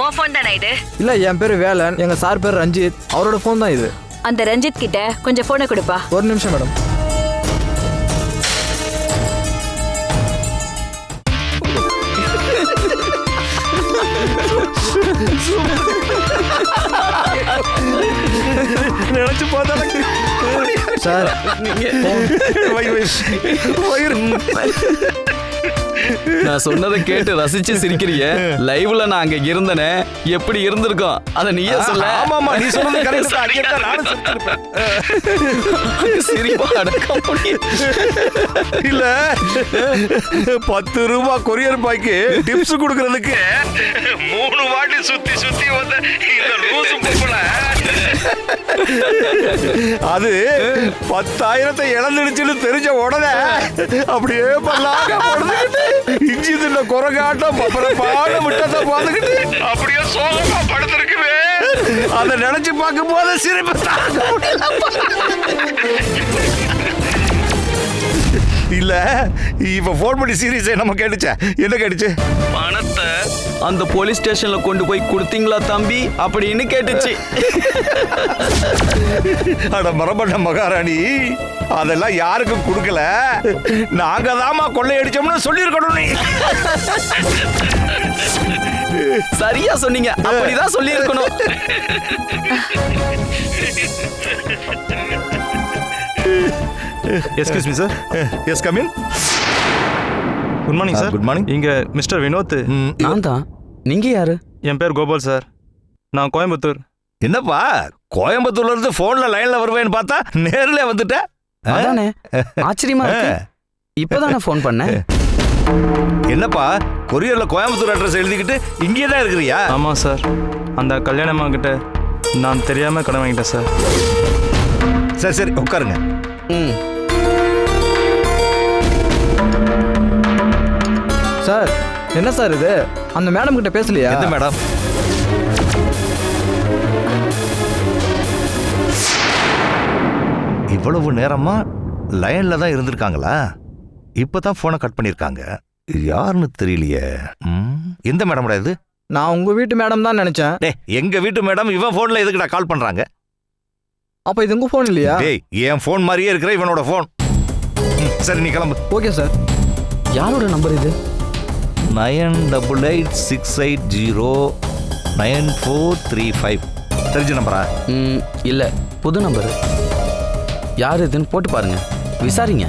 உன் ஃபோன் தானே இது? இல்ல, என் பேர் வேலன். எங்க சார் பேர் ரஞ்சித். அவரோட ஃபோன் தான் இது. அந்த ரஞ்சித் கிட்ட கொஞ்சம் போனை கொடுப்பா. ஒரு நிமிஷம் மேடம். நினைச்சு பார்த்தாலும் சார் நான் சொன்னதை கேட்டு ரசிச்சு சிரிக்கிறீங்க. லைவ்ல நான் அங்க இருந்தனே, எப்படி இருந்திருக்கும் அத நீயே சொல்ல. ஆமாமா, நீ சொல்றது கரெக்ட் தான். அடிக்கடி நானும் சிரிச்சிருப்பேன். சிரிப்பா அடக்க முடியல. இல்ல, 10 ரூபாய் கொரியர் பாய்க்கு டிப்ஸ் கொடுக்கறதுக்கு 3 வாட்டி சுத்தி சுத்தி வந்த இந்த லூசு புள்ள அது 10,000 இழந்துடுச்சுன்னு தெரிஞ்ச உடனே அப்படியே பல்லாக படுத்துக்கிட்டு இஞ்சி தின்ன குரங்காட்டம் அப்புறம் பாட விட்டத்தை பார்த்துக்கிட்டு அப்படியே சோகமா படுத்திருக்குவே. அதை நினைச்சு பார்க்கும் போது சிரிப்பு தாங்க இல்ல. இப்ப போன் பண்ணி சீரியஸா நம்ம கேட்டுச்சா? என்ன கேட்டுச்சு? பணத்தை அந்த போலீஸ் ஸ்டேஷன்ல கொண்டு போய் கொடுத்தீங்களா தம்பி அப்படின்னு கேட்டுச்சு. அட மரபண்ட மகாராணி, அதெல்லாம் யாருக்கும் கொடுக்கல, நாங்க தாமா கொள்ளையடிச்சோம்னு சொல்லியிருக்கணும். நீ சரியா சொன்னீங்க, அப்படிதான் சொல்லி இருக்கணும். Excuse me sir. Yes, come in. Good morning sir. Good morning. இங்க மிஸ்டர் வினோத். நான் தான். நீங்க யாரு? என் பேர் கோபால் சார். நான் கோயம்புத்தூர். என்னப்பா, கோயம்புத்தூர்ல இருந்து போன்ல லைன்ல வருவேன்னு பார்த்தா நேர்ல வந்துட்ட. அதானே ஆச்சரியமா இருக்கு. இப்பதானே ஃபோன் பண்ணேன். என்னப்பா, கொரியர்ல கோயம்புத்தூர் அட்ரஸ் எழுதிக்கிட்டு இங்கே தான் இருக்கிறியா? ஆமா சார், அந்த கல்யாணம்மா கிட்ட நான் தெரியாம கடன் வாங்கிட்டேன் சார். சரி சரி, உட்காருங்க. சார், என்ன சார் இது? அந்த மேடம் கிட்ட பேசலையா? எந்த மேடம்? இவ்வளவு நேரமா லைன்ல தான் இருந்திருக்காங்களா? இப்பதான் போனை கட் பண்ணிருக்காங்க. யாருன்னு தெரியலையே. எந்த மேடம்டா இது? நான் உங்க வீட்டு மேடம் தான் நினைச்சேன். டேய், எங்க வீட்டு மேடம் இவன் போன்ல எதுக்குடா கால் பண்றாங்க? அப்ப இது உங்க போன் இல்லையா? டேய், என் போன் மாதிரியே இருக்கிற இவனோட போன். சரி, நீ கிளம்பு. Okay sir. யாரோட நம்பர் இது? 9886099435. தெரிஞ்ச நம்பரா? இல்ல, புது நம்பர். யார் இதுன்னு போட்டு பாருங்க, விசாரிங்க.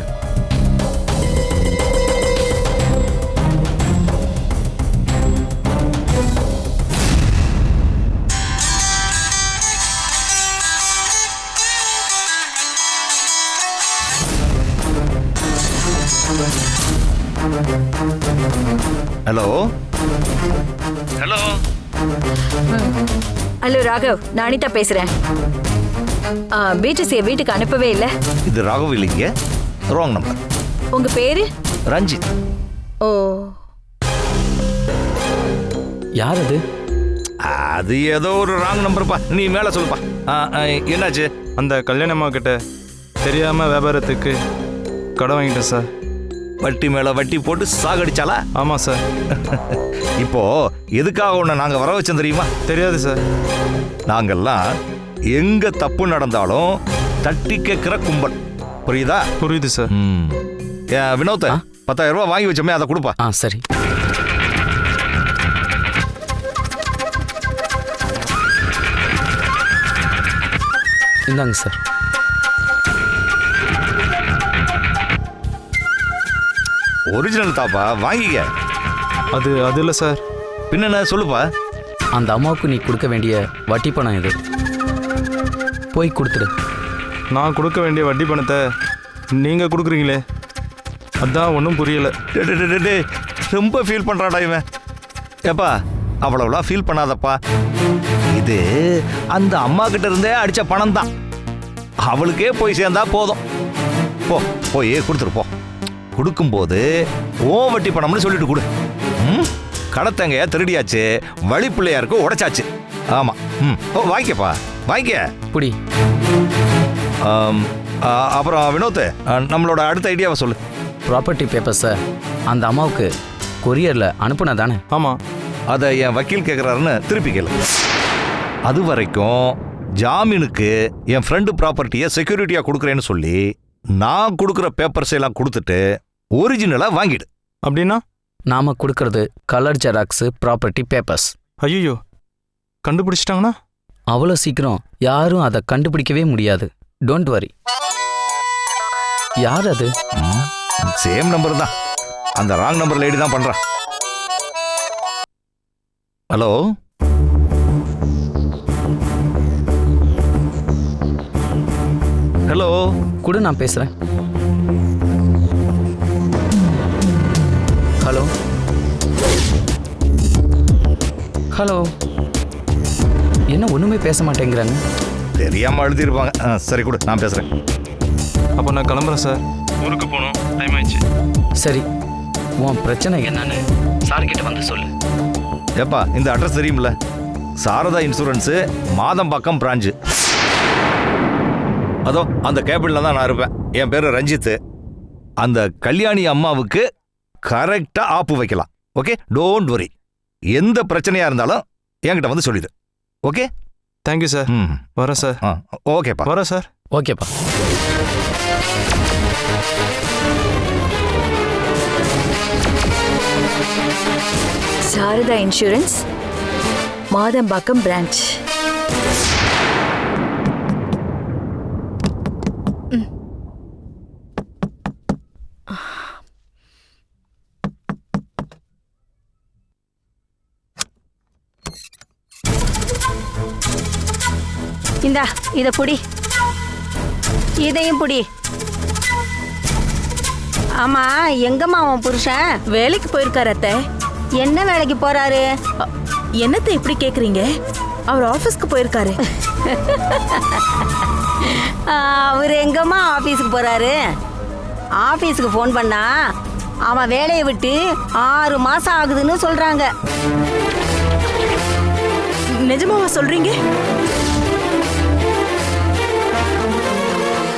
ஹலோ ஹலோ ஹலோ ராகவ், நான் அனிதா பேசுறேன். பிடிசியை வீட்டுக்கு அனுப்பவே இல்லை. இது ராகவ் இல்லைங்க, ராங் நம்பர். உங்க பேரு? ரஞ்சித். ஓ, யார் அது? அது ஏதோ ஒரு ராங் நம்பர்ப்பா. நீ மேல சொல்லுப்பா. என்னாச்சு? அந்த கல்யாணம்மா கிட்ட தெரியாம வியாபாரத்துக்கு கடன் வாங்கிட்டேன் சார். வட்டி மேல வட்டி போட்டு சாகடிச்சாலா? ஆமா சார். இப்போ எதுக்காக உன்னை நாங்க வர வச்சோம் தெரியுமா? தெரியாது சார். நாங்கெல்லாம் எங்க தப்பு நடந்தாலும் தட்டி கேட்கிற கும்பல், புரியுதா? புரியுது சார். வினோத், 10,000 ரூபாய் வாங்கி வச்சோமே, அதை கொடுப்பா. சரி. இந்தாங்க சார். ஒரிஜினல் தாப்பா, வாங்கிக்க. அது இல்லை சார். பின்ன சொல்லுப்பா. அந்த அம்மாவுக்கு நீ கொடுக்க வேண்டிய வட்டி பணம் இது, போய் கொடுத்துடு. நான் கொடுக்க வேண்டிய வட்டி பணத்தை நீங்க கொடுக்குறீங்களே, அதான் ஒன்றும் புரியல. ரொம்ப ஃபீல் பண்றாடா இவன். ஏப்பா அவ்வளவுலாம் ஃபீல் பண்ணாதப்பா. இது அந்த அம்மா கிட்ட இருந்தே அடிச்ச பணம் தான். அவளுக்கே போய் சேர்ந்தா போதும். போய் கொடுத்துரு போ. கொடுக்கும்போது வட்டி பணம்னு சொல்லிட்டு கொடு. கடத்தங்க திருடியாச்சு, வழி பிள்ளையாருக்கு உடைச்சாச்சு. ஆமா. வாங்கிக்கப்பா, வாங்கிக்க. புடி. அப்புறம் வினோத், நம்மளோட அடுத்த ஐடியாவை சொல்லு. ப்ராப்பர்ட்டி பேப்பர்ஸை அந்த அம்மாவுக்கு கொரியரில் அனுப்புனா தானே? ஆமாம். அதை என் வக்கீல் கேட்குறாருன்னு திருப்பி கேளு. அது வரைக்கும் ஜாமீனுக்கு என் ஃப்ரெண்டு ப்ராப்பர்ட்டியை செக்யூரிட்டியாக கொடுக்குறேன்னு சொல்லி நான் கொடுக்குற பேப்பர்ஸ் எல்லாம் கொடுத்துட்டு ஒரிஜினலாக வாங்கிடு. அப்படின்னா நாம கொடுக்கறது கலர் ஜெராக்ஸு ப்ராப்பர்ட்டி பேப்பர்ஸ். ஐயோ, கண்டுபிடிச்சிட்டாங்கன்னா அவ்வளோ சீக்கிரம் யாரும் அதை கண்டுபிடிக்கவே முடியாது. Don't worry. யார் அது? சேம் நம்பர் தான். அந்த ராங் நம்பர் லேடி தான் பண்றான். Hello, hello. கூட நான் பேசுறேன். Hello hello. என்ன ஒண்ணுமே பேச மாட்டேங்கிறாங்க? தெரியாம எழுதிருப்பாங்க. சரி கொடு, நான் பேசுறேன். அப்போ நான் கிளம்புறேன் சார். ஊருக்கு போகணும், டைம் ஆயிடுச்சு. சரி, உன் பிரச்சனை என்னன்னு சார்கிட்ட வந்து சொல்லு. ஏப்பா, இந்த அட்ரஸ் தெரியும்ல? Sharada insurance Madambakkam branch. அதோ அந்த கேபிளில் தான் நான் இருப்பேன். என் பேர் ரஞ்சித். அந்த கல்யாணி அம்மாவுக்கு கரெக்டாக ஆப்பு வைக்கலாம். Okay, don't worry. எந்த பிரச்சனையாக இருந்தாலும் என்கிட்ட வந்து சொல்லிடு. Okay, thank you sir. வரேன் சார். ஓகேப்பா, வரேன் சார். ஓகேப்பா. Sharada insurance Madambakkam branch. இந்தா இத புடி, இதையும் புடி. ஆமா, எங்கம்மா உன் புருஷன்? வேலைக்கு போயிருக்காரு அத்தை. என்ன வேலைக்கு போறாரு? என்னத்தை இப்படி கேக்குறீங்க? அவர் ஆபீஸ்க்கு போயிருக்காரு. அவர் எங்கம்மா ஆபீஸுக்கு போறாரு? ஆபீஸுக்கு ஃபோன் பண்ணா அவன் வேலையை விட்டு 6 மாசம் ஆகுதுன்னு சொல்றாங்க. நிஜமாவா சொல்றீங்க?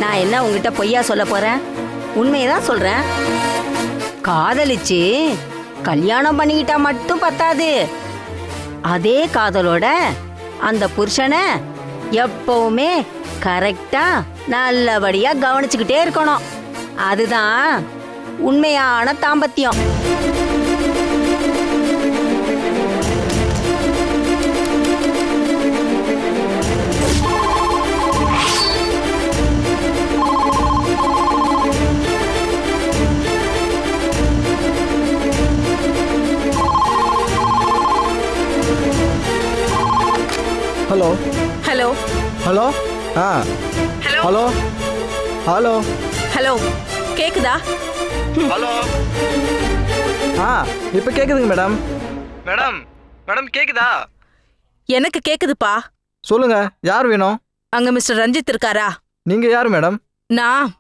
நான் என்ன உங்ககிட்ட பொய்யா சொல்ல போறேன்? உண்மையதான் சொல்றேன். காதலிச்சு கல்யாணம் பண்ணிக்கிட்டா மட்டும் பத்தாது. அதே காதலோட அந்த புருஷனை எப்பவுமே கரெக்டா நல்லபடியா கவனிச்சுக்கிட்டே இருக்கணும். அதுதான் உண்மையான தாம்பத்தியம். Hello hello hello. Hello hello hello hello. கேக்குதா? ஹலோ. இப்போ கேக்குதுங்க மேடம். மேடம் மேடம் கேக்குதா? எனக்கு கேக்குதுப்பா. சொல்லுங்க, யார் வேணும்? அங்க மிஸ்டர் ரஞ்சித் இருக்காரா? நீங்க யாரு மேடம்? நான்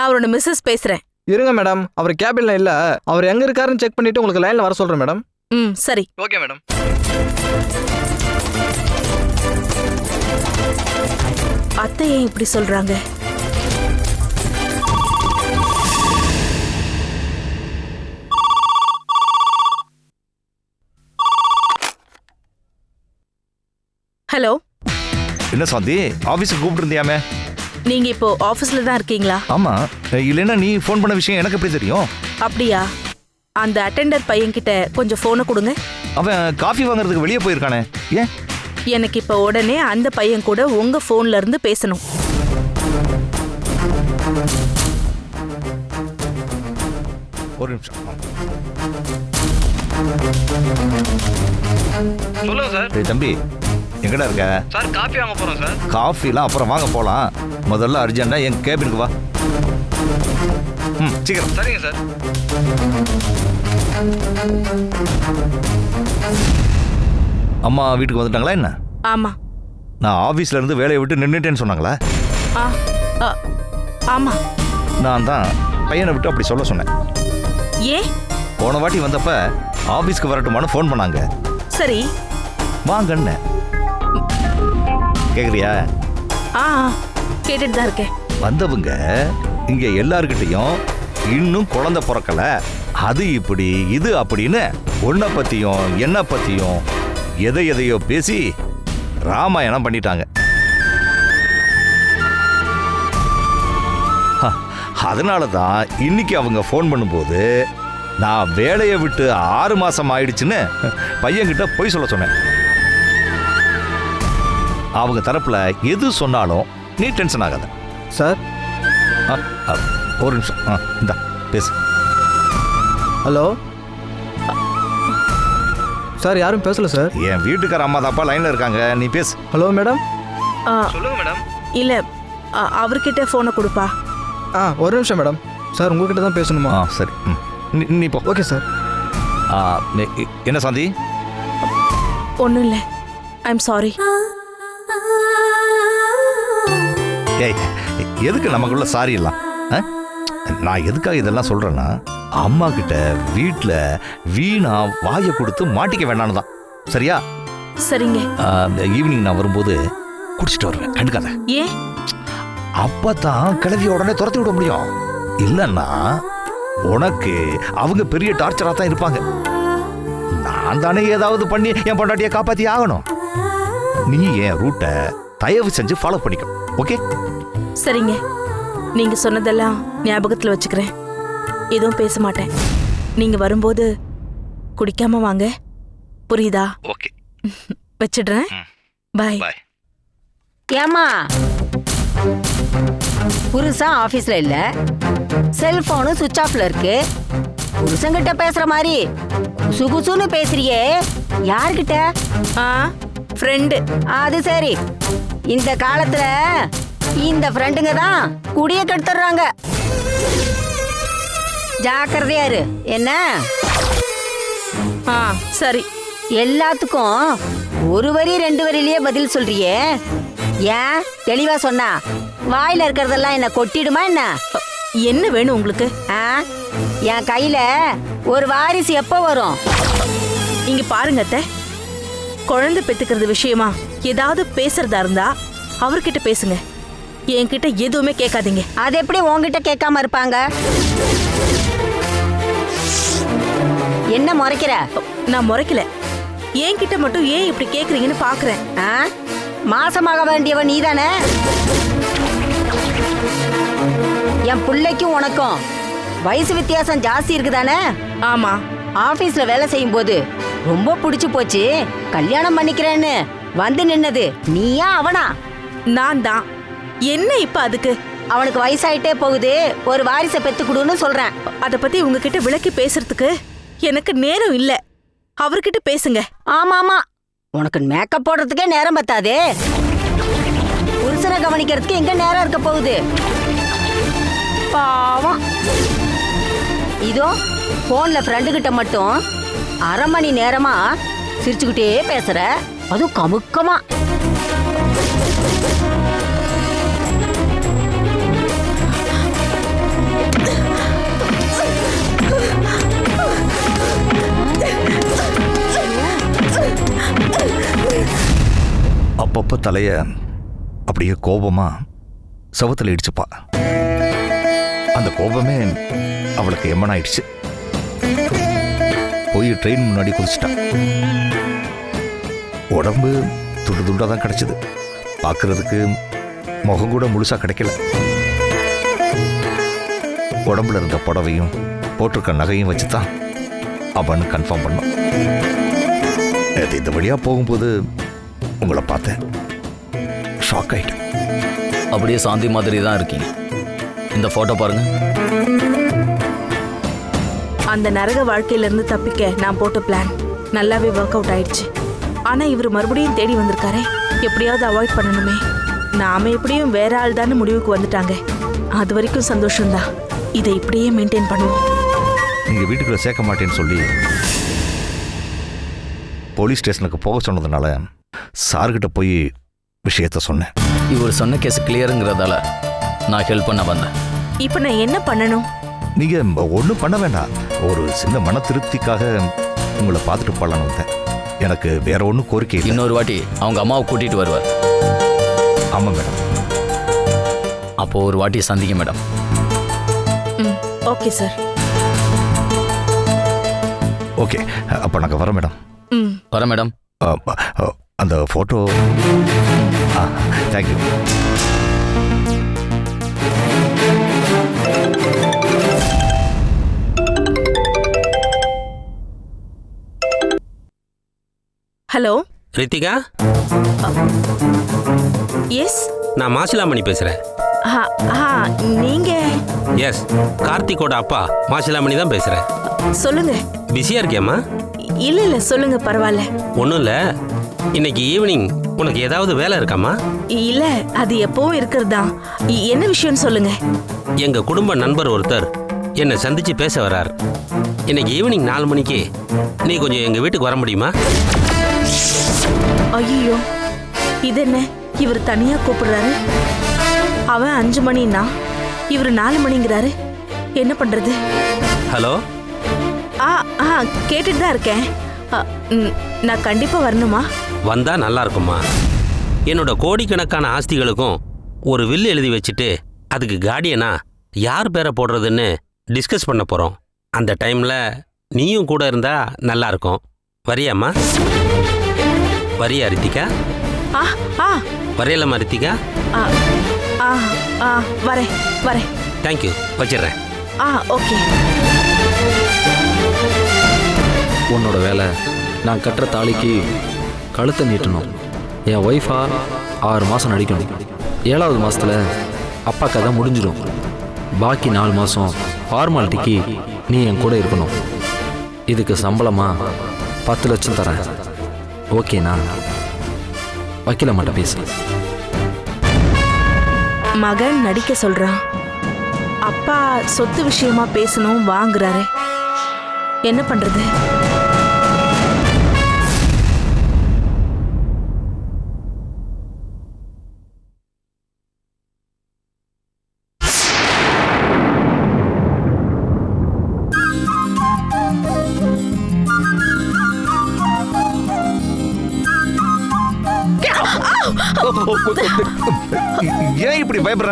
அவரோட மிஸ்ஸஸ் பேசுறேன். இருங்க மேடம், அவர் கேபின்ல இல்ல. அவர் எங்க இருக்காருன்னு செக் பண்ணிட்டு உங்களுக்கு லைன்ல வர சொல்றேன் மேடம். சரி. Okay madam. அத்தை ஏன் இப்படி சொல்றாங்க? ஹலோ. என்ன சாந்தி, ஆபீஸுக்கு கூப்பிட்டு இருந்தியாமே? நீங்க இப்போ ஆபீஸ்ல தான் இருக்கீங்களா? ஆமா. இல்லைன்னா நீ ஃபோன் பண்ண விஷயம் எனக்கு எப்படி தெரியும்? அப்படியா? அந்த அட்டெண்டர் பையன் கிட்ட கொஞ்சம் போனை கொடுங்க. அவன் காஃபி வாங்குறதுக்கு வெளியே போயிருக்கானே, ஏன்? எனக்கு இப்ப உடனே அந்த பையன் கூட உங்க போன்ல இருந்து பேசணும். ஒரு நிமிஷம். சொல்லுங்க சார். டேய் தம்பி, எங்கடா இருக்க? சார் காஃபி வாங்க போறோம் சார். காஃபிலாம் அப்புறம் வாங்க போலாம். முதல்ல அர்ஜென்ட்டா என் கேபினுக்கு வா. ம் சீக்கிரம். சரிங்க சார். அம்மா வீட்டுக்கு வந்துட்டாங்களா என்ன? ஆமா. நான் ஆஃபீஸ்ல இருந்து வேலையை விட்டு நின்றுட்டேன்னு சொன்னாங்களா? ஆ ஆ, ஆமா. நான் தான் பையனை விட்டு அப்படி சொல்ல சொன்னேன். ஏன்? போன வாட்டி வந்தப்ப ஆஃபீஸ்க்கு வரட்டுமான்னு ஃபோன் பண்ணாங்க. சரி. வாங்கன்னு கேக்குறியா? ஆ கேட்டுட்டு தான் இருக்கேன். வந்தவங்க இங்க எல்லார்கிட்டையும் இன்னும் குழந்தை பிறக்கல, அது இப்படி இது அப்படின்னு உன்னை பத்தியும் என்ன பத்தியும் எதையோ பேசி ராமாயணம் பண்ணிட்டாங்க. அதனால தான் இன்னைக்கு அவங்க ஃபோன் பண்ணும்போது நான் வேலையை விட்டு 6 மாசம் ஆயிடுச்சுன்னு பையன்கிட்ட போய் சொல்ல சொன்னேன். அவங்க தரப்புல எது சொன்னாலும் நீ டென்ஷன் ஆகாத சார். ஒரு நிமிஷம். இந்தா பேசு. Hello sir. யாரும் பேசல சார். என் வீட்டுக்கார அம்மா தாப்பா லைன்ல இருக்காங்க, நீ பேசு. Hello madam. சொல்லுங்க மேடம். இல்ல அவர்கிட்ட போனை கொடுப்பா. ஒரு நிமிஷம் மேடம். சார் உங்ககிட்ட தான் பேசணுமா? சரி. நீ போ. Okay sir. என்ன சாந்தி? ஒன்றும் இல்லை. I'm sorry. ஏய், எதுக்கு நமக்குள்ள சாரி எல்லாம்? நான் எதுக்காக இதெல்லாம் சொல்றேன்னா, அம்மா கிட்ட வீட்டில் வீணா வாயை கொடுத்து மாட்டிக்க வேண்டான்னு தான். சரியா? சரிங்க. ஈவினிங் நான் வரும்போது குடிச்சிட்டு வருவேன், கண்டுக்காத. ஏன்? அப்பதான் கிளவிய உடனே துரத்தி விட முடியும். இல்லைன்னா உனக்கு அவங்க பெரிய டார்ச்சரா தான் இருப்பாங்க. நான் தானே ஏதாவது பண்ணி என் பொண்டாட்டியை காப்பாத்தி ஆகணும். நீ என் ரூட்டை தயவு செஞ்சு ஃபாலோ பண்ணிக்கோ. ஓகே? சரிங்க. நீங்க சொன்னதெல்லாம் ஞாபகத்துல வச்சுக்கிறேன். எதுவும் பேச மாட்டேன். நீங்க வரும்போது குடிக்காம வாங்க, புரியுதா? ஓகே. வச்சிடுறேன். பாய். பாய். ஏமா புருஷன் ஆபீஸ்ல இல்ல, செல்போனும் சுவிட்ச் ஆஃப்ல இருக்கு. புருஷன்கிட்ட பேசுற மாதிரி குசுகுசுன்னு பேசுறியே, யார்கிட்ட? ஃப்ரெண்டு. அது சரி. இந்த காலத்துல இந்த ஃப்ரெண்டுங்க தான் குடிய கெடுத்துறாங்க. ஜாக்கிரதையா இரு. என்ன? சரி. எல்லாத்துக்கும் ஒரு வரி 2 வரியிலேயே பதில் சொல்றியே, ஏன் தெளிவா சொன்னா வாயில இருக்கிறதெல்லாம் என்ன கொட்டிடுமா என்ன? என்ன வேணும் உங்களுக்கு? என் கையில ஒரு வாரிசு எப்போ வரும்? இங்க பாருங்க அத்தை, குழந்தை பெத்துக்கிறது விஷயமா ஏதாவது பேசுறதா இருந்தா அவர்கிட்ட பேசுங்க. என்கிட்ட எதுவுமே கேட்காதீங்க. அது எப்படி உன்கிட்ட கேட்காம இருப்பாங்க? என்ன முறைக்கிற? நான் முறைக்கல. என்கிட்ட மட்டும் ஏன் இப்படி கேக்குறீங்கன்னு பாக்குறேன். மாசமாக வேண்டியவன் நீதானே? என் பிள்ளைக்கும் உனக்கும் வயசு வித்தியாசம் ஜாஸ்தி இருக்குதானே? ஆமா. ஆபீஸ்ல வேலை செய்யும் போது ரொம்ப பிடிச்சு போச்சு, கல்யாணம் பண்ணிக்கிறேன்னு வந்து நின்னது நீயா அவனா? நான் தான். என்ன இப்ப அதுக்கு? அவனுக்கு வயசாயிட்டே போகுது, ஒரு வாரிசை பெத்து கொடுன்னு சொல்றேன். அத பத்தி உங்ககிட்ட விளக்கி பேசுறதுக்கு எனக்கு நேரம் இல்ல. அவர்கிட்ட பேசுங்க. ஆமா ஆமா, உனக்கு மேக்கப் போடுறதுக்கே நேரம் பத்தாதே. புருஷனை கவனிக்கிறதுக்கு எங்க நேரம் இருக்க போகுது? பாவம். இதோ போன்ல ஃப்ரெண்டு கிட்ட மட்டும் 1/2 மணி நேரமா சிரிச்சுக்கிட்டே பேசுற, அதுவும் கமுக்கமா. அப்பப்போ தலைய அப்படியே கோபமா சவத்துல இடிச்சுப்பா. அந்த கோபமே அவளுக்கு எம்மனாயிடுச்சு. போய் ட்ரெயின் முன்னாடி குதிச்சிட்டா. உடம்பு துண்டு துண்டா தான் கிடைச்சது. பார்க்கறதுக்கு முகம் கூட முழுசா கிடைக்கல. உடம்புல இருந்த புடவையும் போட்டிருக்க நகையும் வச்சுதான் அவனு கன்ஃபார்ம் பண்ணோம். இந்த வழியா போகும்போது உங்களை பார்த்தேன், ஷாக் ஆயிட்டேன். அப்படியே சாந்தி மாதிரி தான் இருக்கீங்க. இந்த போட்டோ பாருங்க. அந்த நரக வாழ்க்கையில இருந்து தப்பிக்க நான் போட்ட பிளான் நல்லாவே ஒர்க் அவுட் ஆயிடுச்சு. ஆனா இவர் மறுபடியும் தேடி வந்திருக்காரே, எப்படியாவது அவாய்ட் பண்ணணுமே. நாம எப்படியும் வேற ஆள் தானே முடிவுக்கு வந்துட்டாங்க. அது வரைக்கும் சந்தோஷம்தான். இதை இப்படியே மெயின்டைன் பண்ணுவோம். நீங்க வீட்டுக்குள்ள சேர்க்க மாட்டேன்னு சொல்லி போலீஸ் ஸ்டேஷனுக்கு போக சொன்னதுனால சார்கிட்ட போய் விஷயத்த சொன்னேன். இவர் சொன்ன கேஸ் கிளியருங்கிறதால நான் ஹெல்ப் பண்ண வந்தேன். இப்போ நான் என்ன பண்ணணும்? நீங்க ஒன்றும் பண்ண வேண்டாம். ஒரு சின்ன மன திருப்திக்காக உங்களை பார்த்துட்டு போடலான்னு வந்தேன். எனக்கு வேற ஒன்றும் கோரிக்கை இல்லை. இன்னொரு வாட்டி அவங்க அம்மாவை கூட்டிட்டு வருவார். ஆமாம் மேடம். அப்போ ஒரு வாட்டி சந்திக்க மேடம். Okay sir. ஓகே, அப்போ நாங்கள் வரோம் மேடம். வர மேடம். அந்த photo. Thank you. Hello Rithika. Yes, நான் மாசிலாமணி பேசுகிறேன். நீங்க? எஸ், கார்த்திகோட அப்பா மாசிலாமணி தான் பேசுகிறேன். சொல்லுங்க. பிஸியாக இருக்கியாம்மா? இல்ல சொல்லுங்க, பரவாயில்ல. ஒன்றும் இல்லை, இன்னைக்கு ஈவினிங் உனக்கு ஏதாவது வேலை இருக்காம்மா? இல்ல, அது எப்பவும் இருக்கிறதா. என்ன விஷயம் சொல்லுங்க. எங்கள் குடும்ப நண்பர் ஒருத்தர் என்னை சந்திச்சு பேச வர்றார். இன்னைக்கு ஈவினிங் 4 மணிக்கு நீ கொஞ்சம் எங்கள் வீட்டுக்கு வர முடியுமா? ஐயோ, இது என்ன இவர் தனியா கூப்பிடுறாரு? அவன் 5 மணின்னா இவர் 4 மணிங்கிறாரு. என்ன பண்றது? ஹலோ. கேட்டுட்டு தான் இருக்கேன். நான் கண்டிப்பா வரணுமா? வந்தா நல்லா இருக்குமா. என்னோட கோடிக்கணக்கான ஆஸ்திகளுக்கும் ஒரு வில் எழுதி வச்சுட்டு அதுக்கு கார்டியனா யார் பேரை போடுறதுன்னு டிஸ்கஸ் பண்ண போறோம். அந்த டைம்ல நீயும் கூட இருந்தா நல்லா இருக்கும். வரியாம்மா? வரியா ரித்திகா? வரையலாமா ரித்திகா? வரேன். தேங்க்யூ, வச்சிடுறேன். ஓகே. உன்னோட வேலை நான் கட்டுற தாலிக்கு கழுத்தை நீட்டணும். என் ஒய்ஃபா 6 மாதம் நடிக்கணும். 7வது மாதத்தில் அப்பா கதை முடிஞ்சிடும். பாக்கி 4 மாதம் ஃபார்மாலிட்டிக்கு நீ என் கூட இருக்கணும். இதுக்கு சம்பளமாக 10 லட்சம் தரேன். ஓகேண்ணா? வக்கீல மாட்ட பேசு. மகன் நடிக்க சொல்றான். அப்பா சொத்து விஷயமா பேசணும் வாங்குறாரு. என்ன பண்றது? ஏன் இப்படி பயப்படுற?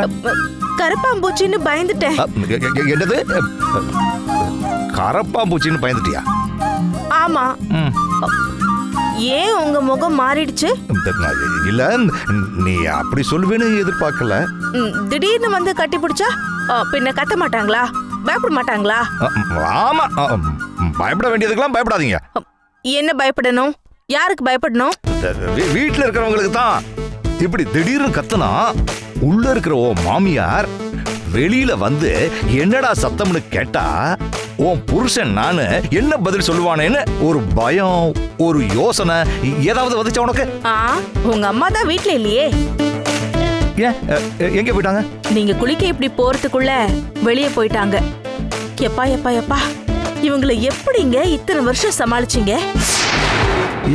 கரப்பாம்பூச்சின்னு பயந்துட்டேன். என்னது? கரப்பாம்பூச்சின்னு பயந்துட்டியா? ஆமா. ஏன் உங்க முகம் மாறிடுச்சு? இல்ல, நீ அப்படி சொல்லுவேன்னு எதிர்பார்க்கல. திடீர்னு வந்து கட்டி பிடிச்சா பின்ன கத்த மாட்டாங்களா? பயப்பட மாட்டாங்களா? ஆமா, பயப்பட வேண்டியதுக்கெல்லாம் பயப்படாதீங்க. என்ன பயப்படணும்? யாருக்கு பயப்படணும்? வீட்டுல இருக்கிறவங்களுக்கு தான். இப்படி திடீர்னு கத்துனா உள்ள இருக்கிற ஓ மாமியார் வெளியில வந்து என்னடா சத்தம்னு கேட்டா உன் புருஷன் நானு என்ன பதில் சொல்லுவானேன்னு ஒரு பயம், ஒரு யோசனை ஏதாவது வந்துச்சா உனக்கு? உங்க அம்மா தான் வீட்டுல இல்லையே. ஏன் எங்க போயிட்டாங்க? நீங்க குளிக்க இப்படி போறதுக்குள்ள வெளியே போயிட்டாங்க. எப்பா எப்பா எப்பா, இவங்களை எப்படிங்க இத்தனை வருஷம் சமாளிச்சீங்க?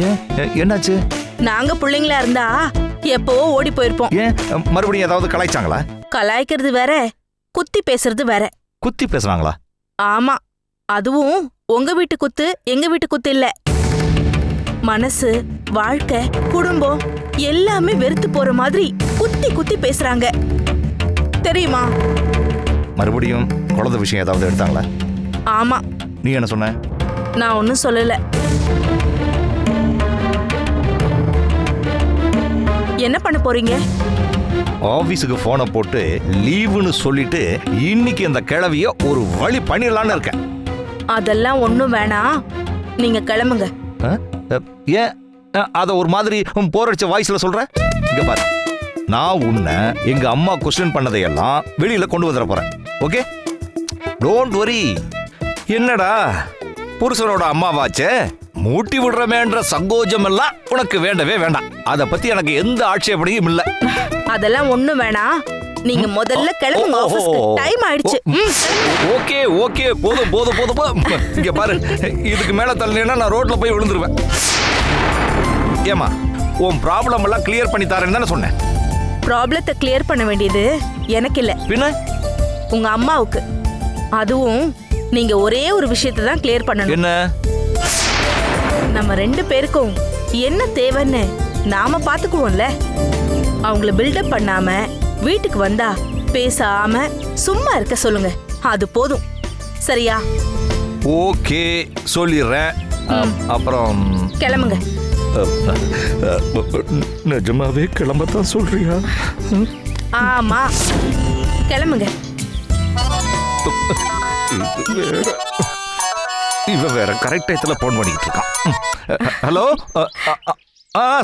ஏன் என்னாச்சு? நாங்க பிள்ளைங்களா இருந்தா எப்போ ஓடி போயிருப்போம். ஏன் மறுபடியும் ஏதாவது கலாய்ச்சாங்களா? கலாய்க்கிறது வேற, குத்தி பேசுறது வேற. குத்தி பேசுறாங்களா? ஆமா, அதுவும் உங்க வீட்டு குத்து எங்க வீட்டு குத்து இல்ல. மனசு, வாழ்க்கை, குடும்பம் எல்லாமே வெறுத்து போற மாதிரி குத்தி குத்தி பேசுறாங்க. தெரியுமா? மறுபடியும் குழந்தை விஷயம் ஏதாவது எடுத்தாங்களா? ஆமா. நீ என்ன சொன்ன? நான் ஒன்னும் சொல்லல. என்ன பண்ண போறீங்க? ஆபீஸுக்கு போனை போட்டு லீவுன்னு சொல்லிட்டு இன்னைக்கு அந்த கிழவிய ஒரு வழி பண்ணிடலான்னு இருக்கேன். அதெல்லாம் ஒண்ணும் வேணாம், நீங்க கிளம்புங்க. ஏன் அத ஒரு மாதிரி போரடிச்ச வாய்ஸ்ல சொல்ற? இங்க பாரு, நான் உன்னை எங்க அம்மா கொஸ்டின் பண்ணதையெல்லாம் வெளியில கொண்டு வந்துட போறேன். Okay, don't worry. என்னடா புருஷனோட அம்மாவாச்சே, மூட்டி விடுறமேன்ற சங்கோஜம் எல்லாம் உனக்கு வேண்டவே வேண்டாம். அத பத்தி எனக்கு எந்த ஆட்சேபனையும் இல்ல. அதெல்லாம் ஒண்ணும் வேணாம், நீங்க முதல்ல கிளம்புங்க ஆபீஸ்க்கு. டைம் ஆயிடுச்சு. ஓகே ஓகே, போதும் போதும் போதும் போதும். இங்க பாரு, இதுக்கு மேல தள்ளினா நான் ரோட்ல போய் விழுந்துருவேன். ஏமா, உன் ப்ராப்ளம் எல்லாம் கிளியர் பண்ணி தரேன்னு தானே சொன்னேன். ப்ராப்ளத்தை கிளியர் பண்ண வேண்டியது எனக்கு இல்ல, பின்ன உங்க அம்மாவுக்கு. அதுவும் நீங்க ஒரே ஒரு விஷயத்தை தான் கிளியர் பண்ணணும். என்ன? நம்ம 2 பேருக்கும் என்ன தேவைன்னு நாம பாத்துக்குவோம்ல. அவங்கள பில்டப் பண்ணாம வீட்டுக்கு வந்தா பேசாம சும்மா இருக்க சொல்லுங்க. அது போதும், சரியா? ஓகே, சொல்லிடுறேன். அப்புறம் கிளம்புங்க. நிஜமாவே கிளம்பத்தான் சொல்றியா? ஆமா, கிளம்புங்க. இவ வேற கரெக்ட் டயத்துல போன் பண்ணிக்கிட்டு இருக்கான். ஹலோ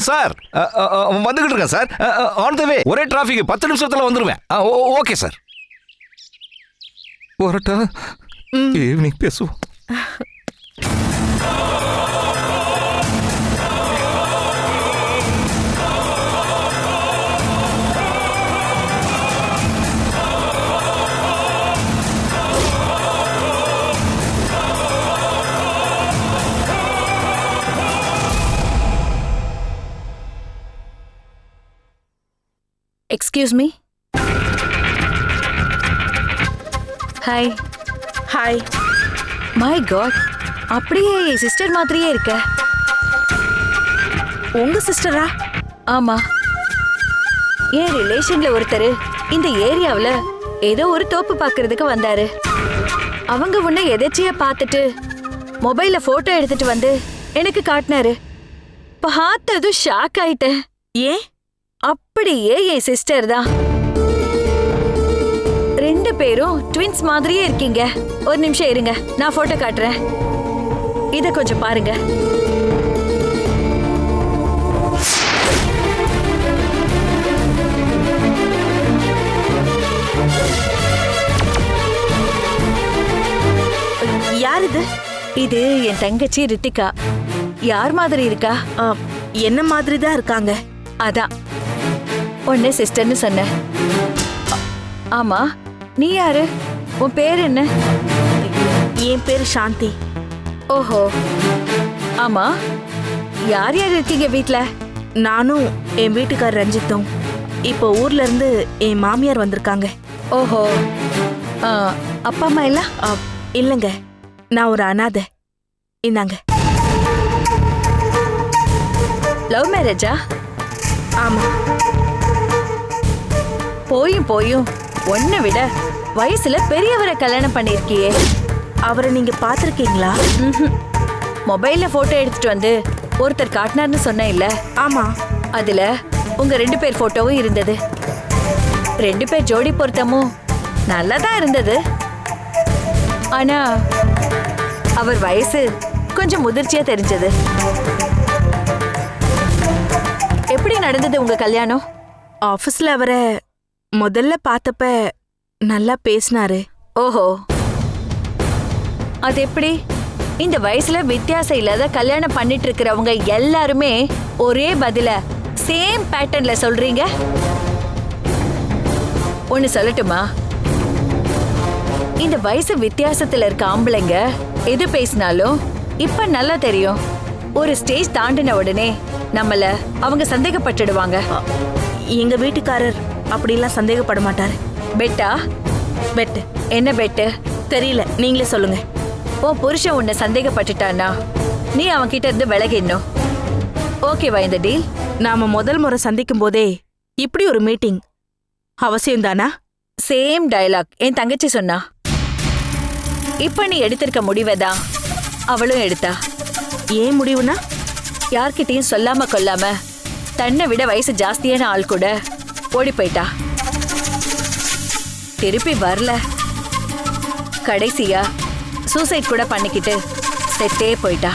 சார், வந்துகிட்டு இருக்கேன் சார். ஆன் த வே. ஒரே டிராஃபிக், 10 நிமிஷத்துல வந்துருவேன். Okay sir. வரட்டா? ஈவினிங் பேசுவோம். Excuse me. Hi. Hi. My god, அப்படியே சிஸ்டர் மாதிரியே இருக்க. உங்க சிஸ்டரா? ஆமா, என் ரிலேஷன்ல ஒருத்தர் இந்த ஏரியாவுல ஏதோ ஒரு தோப்பு பார்க்கிறதுக்கு வந்தாரு. அவங்க உன்னை எதேச்சியா பார்த்துட்டு மொபைல்ல போட்டோ எடுத்துட்டு வந்து எனக்கு காட்டினாரு. பார்த்ததும் ஷாக் ஆயிட்டேன். ஏன்? அப்படியே என் சிஸ்டர் தான். 2 பேரும் ட்வின்ஸ் மாதிரியே இருக்கீங்க. ஒரு நிமிஷம் இருங்க, நான் போட்டோ காட்டுறேன். இத கொஞ்சம் பாருங்க. யார் இது? இது என் தங்கச்சி ரித்திகா. யார் மாதிரி இருக்கா? என்ன மாதிரி தான் இருக்காங்க. அதான் உன்னை சிஸ்டர்னு சொன்ன. ஆமா, நீ யாரு? உன் பேர் என்ன? என் பேரு சாந்தி. ஓஹோ, ஆமா, யார் யார் இருக்கீங்க வீட்ல? நானும் என் வீட்டுக்கார் ரஞ்சித்தும். இப்போ ஊர்ல இருந்து என் மாமியார் வந்திருக்காங்க. ஓஹோ, அப்பா அம்மா எல்லாம்? இல்லைங்க, நான் ஒரு அனாதை. இந்தாங்க. லவ் மேரேஜா? ஆமா. போயும் ஒன்ன விட வயசுல பெரியவரை கல்யாணம் பண்ணிருக்கியே. அவரை நீங்க பாத்திருக்கீங்களா? மொபைல்ல போட்டோ எடுத்துட்டு வந்து ஒருத்தர் காட்டினார்னு சொன்ன இல்ல? ஆமா. அதுல உங்க 2 பேர் போட்டோவும் இருந்தது. 2 பேர் ஜோடி பொருத்தமும் நல்லாதான் இருந்தது. ஆனா அவர் வயசு கொஞ்சம் முதிர்ச்சியா தெரிஞ்சது. எப்படி நடந்தது உங்க கல்யாணம்? ஆபீஸ்ல அவரை முதல்ல பார்த்தப்ப நல்லா பேசினாரு. ஓஹோ, அது எப்படி? இந்த வயசுல வித்தியாசம் இல்லாத கல்யாணம் பண்ணிட்டு இருக்கிறவங்க எல்லாருமே ஒரே பதில சேம் பேட்டர்ன்ல சொல்றீங்க. ஒன்னு சொல்லட்டுமா? இந்த வயசு வித்தியாசத்துல இருக்க ஆம்பளைங்க எது பேசினாலும் இப்ப நல்லா தெரியும். ஒரு ஸ்டேஜ் தாண்டின உடனே நம்மள அவங்க சந்தேகப்பட்டுடுவாங்க. எங்க வீட்டுக்காரர் அப்படிலாம் சந்தேகப்பட மாட்டாரு. பெட்டா? பெட்டு. என்ன பெட்டு? தெரியல, நீங்களே சொல்லுங்க. உன் புருஷன் உன்னை சந்தேகப்பட்டுட்டானா நீ அவன் கிட்ட இருந்து விலகிடணும். ஓகேவா இந்த டீல்? நாம முதல் முறை சந்திக்கும் போதே இப்படி ஒரு மீட்டிங் அவசியம் தானா? சேம் டயலாக் என் தங்கச்சி சொன்னா. இப்ப நீ எடுத்திருக்க முடிவைதான் அவளும் எடுத்தா. ஏன் முடிவுனா? யார்கிட்டயும் சொல்லாம கொல்லாம தன்னை விட வயசு ஜாஸ்தியான ஆள் கூட ஓடி போயிட்டா. திருப்பி வரல. கடைசியா சூசைட் கூட பண்ணிக்கிட்டு செத்தே போயிட்டா.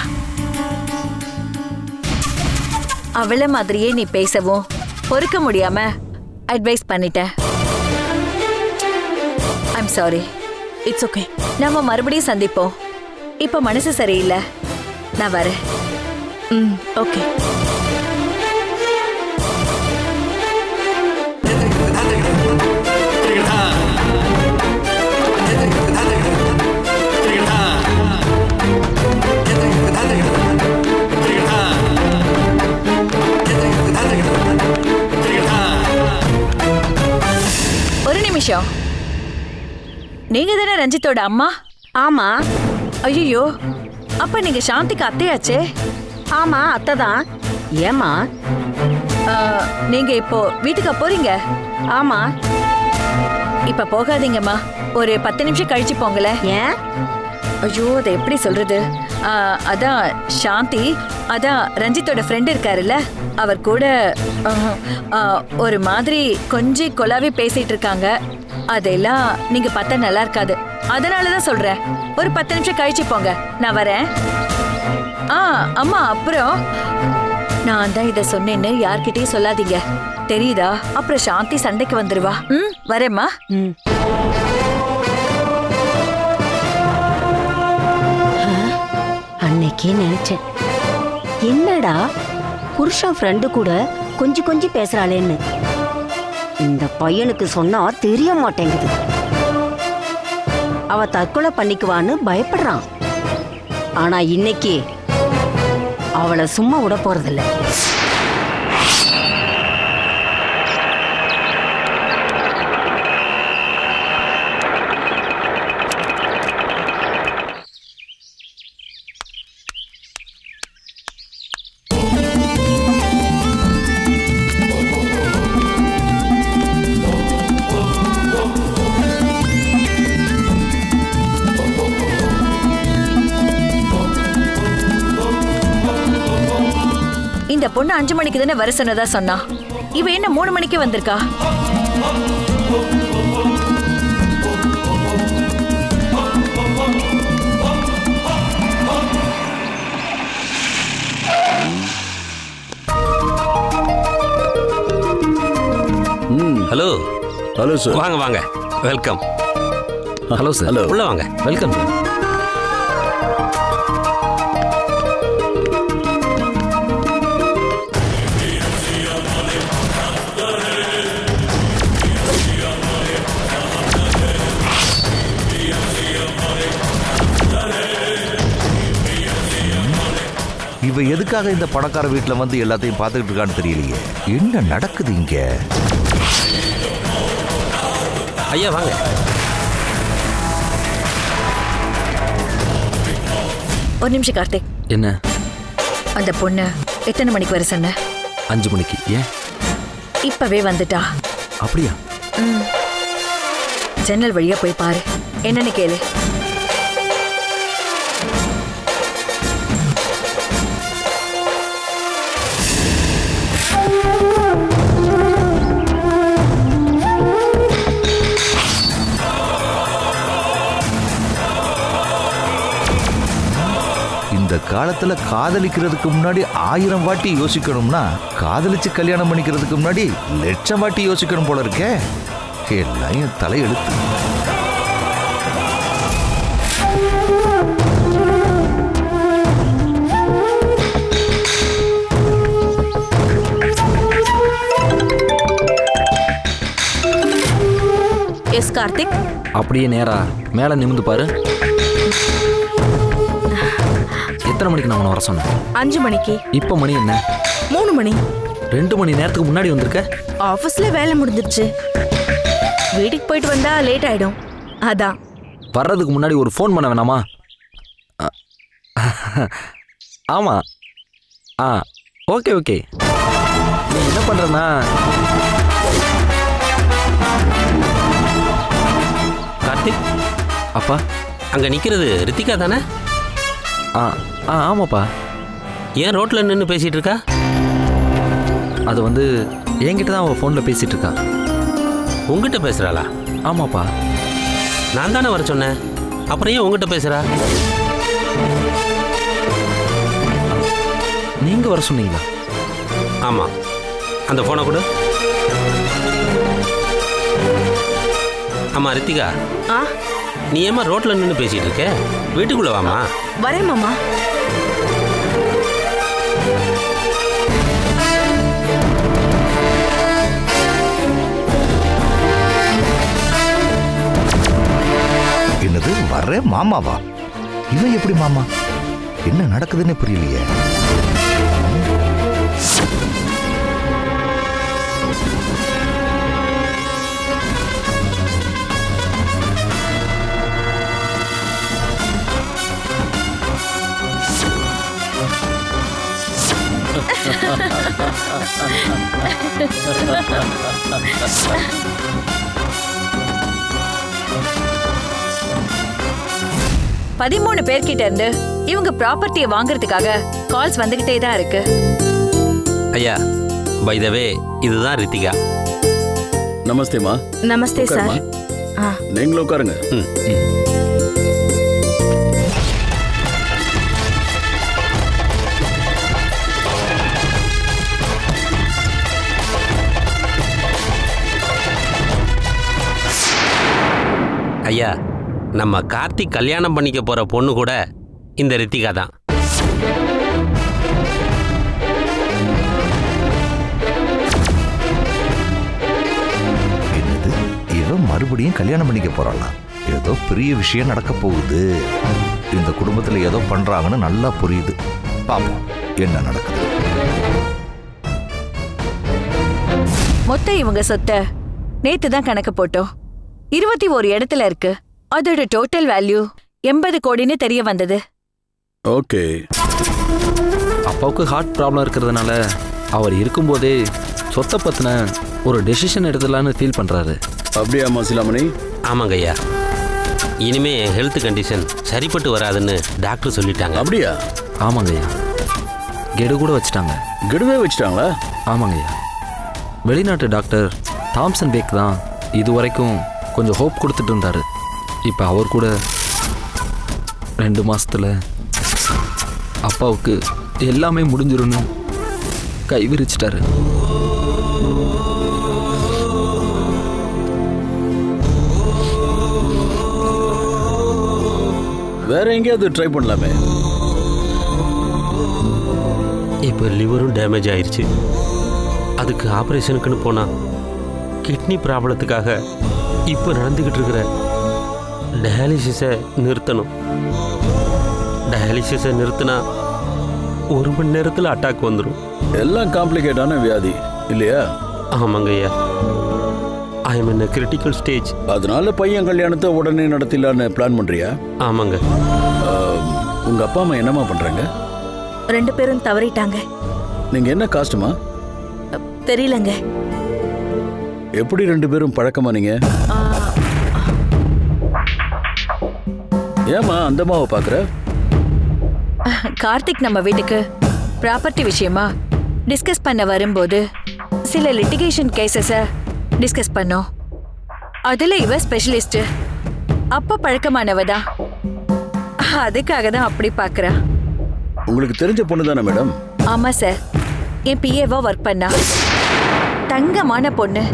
அவள மாதிரியே நீ பேசவும் பொறுக்க முடியாம அட்வைஸ் பண்ணிட்டேன். I'm sorry. It's okay. நம்ம மறுபடியும் சந்திப்போம். இப்ப மனசு சரியில்லை, நான் வரேன். ஓகே. விஷயம்? நீங்க தானே ரஞ்சித்தோட அம்மா? ஆமா. ஐயோ, அப்ப நீங்க சாந்திக்கு அத்தையாச்சே? ஆமா, அத்தை தான். ஏமா? நீங்க இப்போ வீட்டுக்கு போறீங்க? ஆமா. இப்ப போகாதீங்கம்மா, ஒரு 10 நிமிஷம் கழிச்சு போங்களேன். ஏன்? ஐயோ, அதை எப்படி சொல்றது? அதான் சாந்தி, அதான் ரஞ்சித்தோட ஃப்ரெண்ட் இருக்காருல்ல, அவர் கூட ஒரு மாதிரி கொஞ்சம் கொலாவி பேசிட்டு இருக்காங்க. அதெல்லாம் நீங்க பார்த்தா நல்லா இருக்காது. அதனாலதான் சொல்றேன், ஒரு 10 நிமிஷம் கழிச்சு போங்க, நான் வரேன். அம்மா, அப்புறம் நான் தான் இதை சொன்னேன்னு யார்கிட்டயும் சொல்லாதீங்க, தெரியுதா? அப்புறம் சாந்தி சண்டைக்கு வந்துருவா. வரேம்மா. அன்னைக்கே நினைச்சேன், என்னடா புருஷன் ஃப்ரெண்டு கூட கொஞ்சம் பேசுறாளேன்னு. இந்த பையனுக்கு சொன்னா தெரிய மாட்டேங்குது. அவ தற்கொலை பண்ணிக்குவான்னு பயப்படுறான். ஆனா இன்னைக்கு அவளை சும்மா விட போறதில்ல. இந்த பொண்ணு 5 மணிக்கு தானே வர சொன்னதா சொன்னா, இவ என்ன 3 மணிக்கு வந்திருக்கா? ஹலோ. Hello sir. வாங்க வாங்க, வெல்கம். Hello sir. ஹலோ. உள்ள வாங்க. Welcome sir. இவ எதுக்காக இந்த பணக்கார வீட்டுல வந்து எல்லாத்தையும் பார்த்துக்கிட்டு இருக்கான்னு தெரியலையே. என்ன நடக்குது இங்க? ஐயா வாங்க. ஒரு நிமிஷம் கார்த்திக். என்ன? அந்த பொண்ணு எத்தனை மணிக்கு வர சொன்ன? 5 மணிக்கு. ஏன்? இப்பவே வந்துட்டா. அப்படியா? ஜன்னல் வழியா போய் பாரு, என்னன்னு கேளு. இந்த காலத்துல காதலிக்கிறதுக்கு முன்னாடி 1000 வாட்டி யோசிக்கணும்னா, காதலிச்சு கல்யாணம் பண்ணிக்கிறதுக்கு முன்னாடி 1,00,000 வாட்டி யோசிக்கணும் போல இருக்கே. எல்லாம் என் தலையெழுத்து. எஸ் கார்த்திக். அப்படியே நேரா மேலே நிமிந்து பாரு. எத்தனை மணிக்கு நான் உன்னை வர சொன்னேன்? 5 மணிக்கு. இப்போ மணி என்ன? 3 மணி. 2 மணி நேரத்துக்கு முன்னாடி வந்திருக்க. ஆஃபீஸ்ல வேலை முடிஞ்சிருச்சு, வீட்டுக்கு போயிட்டு வந்தா லேட் ஆயிடும், அதான். வர்றதுக்கு முன்னாடி ஒரு ஃபோன் பண்ண வேணாமா? ஆமாம். Okay okay. நீ என்ன பண்ணுறனா, கார்த்திக் அப்பா அங்கே நிற்கிறது ரித்திகா தானே? ஆமாப்பா. ஏன் ரோட்டில் நின்று பேசிகிட்டு இருக்கா? அது வந்து என்கிட்ட தான் அவள் ஃபோனில் பேசிகிட்டு இருக்கா. உங்ககிட்ட பேசுகிறாளா? ஆமாப்பா. நான் தானே வர சொன்னேன், அப்புறம் ஏன் உங்ககிட்ட பேசுகிறா? நீங்கள் வர சொன்னீங்களா? ஆமாம். அந்த ஃபோனை கொடு. ஆமாம் ரித்திகா, நீ ஏமா ரோட்டில் நின்று பேசிகிட்டு இருக்க? வீட்டுக்குள்ளே வாமா. வரேன் மாமா. என்னது வர்ற மாமாவா? இவன் எப்படி மாமா? என்ன நடக்குதுன்னு புரியலையே. பதிமூணு பேர்கிட்ட இருந்து இவங்க ப்ராப்பர்ட்டியை வாங்குறதுக்காக கால்ஸ் வந்துகிட்டே தான் இருக்கு. ஐயா பை த வே இதுதான் ரித்திகா. நமஸ்தேமா. நமஸ்தே சார். நீங்களும் உட்காருங்க. ஐயா நம்ம கார்த்திக் கல்யாணம் பண்ணிக்க போற பொண்ணு கூட இந்த ரித்திகா தான். என்னது, இவன் மறுபடியும் கல்யாணம் பண்ணிக்க போறாளா? ஏதோ பெரிய விஷயம் நடக்க போகுது. இந்த குடும்பத்துல ஏதோ பண்றாங்கன்னு நல்லா புரியுது. பாப்போம் என்ன நடக்குது. மொத்த இவங்க சொத்தை நேத்து தான் கணக்கு போட்டோம். 21 இடத்துல இருக்கு. அதோட டோட்டல் வேல்யூ 80 கோடின்னு தெரிய வந்தது. ஓகே. அப்பாவுக்கு ஹார்ட் ப்ராப்ளம் இருக்கிறதுனால அவர் இருக்கும்போதே சொத்தை பற்றின ஒரு டெசிஷன் எடுத்துடலான்னு ஃபீல் பண்ணுறாரு. அப்படியா மசிலாமணி? ஆமாங்க ஐயா, இனிமே ஹெல்த் கண்டிஷன் சரிப்பட்டு வராதுன்னு டாக்டர் சொல்லிட்டாங்க. அப்படியா? ஆமாங்க ஐயா, கெடு கூட வச்சுட்டாங்க. கெடுவே வச்சுட்டாங்களா? ஆமாங்க ஐயா, வெளிநாட்டு டாக்டர் தாம்சன் பேக் தான் இது வரைக்கும் கொஞ்சம் ஹோப் கொடுத்துட்டு இருந்தாரு. இப்போ அவர் கூட 2 மாசத்துல அப்பாவுக்கு எல்லாமே முடிஞ்சிரும்னு கை விரிச்சிட்டாரு. வேற எங்கேயாவது ட்ரை பண்ணலாமே. இப்போ லிவரும் டேமேஜ் ஆயிடுச்சு. அதுக்கு ஆப்ரேஷனுக்குன்னு போனா கிட்னி ப்ராப்ளத்துக்காக இப்போ நடந்துக்கிட்டு இருக்கிற டயாலிசிஸை நிறுத்தணும். டயாலிசிஸை நிறுத்தினா 1 மணி நேரத்தில் அட்டாக் வந்துடும். எல்லாம் காம்ப்ளிகேட்டான வியாதி இல்லையா? ஆமாங்க ஐயா, I am in critical stage. அதனால பையன் கல்யாணத்தை உடனே நடத்திடலான்னு பிளான் பண்றியா? ஆமாங்க. உங்க அப்பா அம்மா என்னம்மா பண்றாங்க? 2 பேரும் தவறிட்டாங்க. நீங்க என்ன காஸ்டுமா? தெரியலங்க. எப்படி 2 பேரும் பழக்கமா நீங்க? ஏமா அந்த அம்மாவை பாக்குற? கார்த்திக் நம்ம வீட்டுக்கு ப்ராப்பர்ட்டி விஷயமா டிஸ்கஸ் பண்ண வரும்போது சில லிட்டிகேஷன் கேசஸ டிஸ்கஸ் பண்ணோம். அதுல இவ ஸ்பெஷலிஸ்ட். அப்ப பழக்கமானவ தான். அதுக்காக தான் அப்படி பாக்குறா. உங்களுக்கு தெரிஞ்ச பொண்ணு தானே மேடம்? ஆமா சார், என் பிஏவா ஒர்க் பண்ணா. தங்கமான பொண்ணு.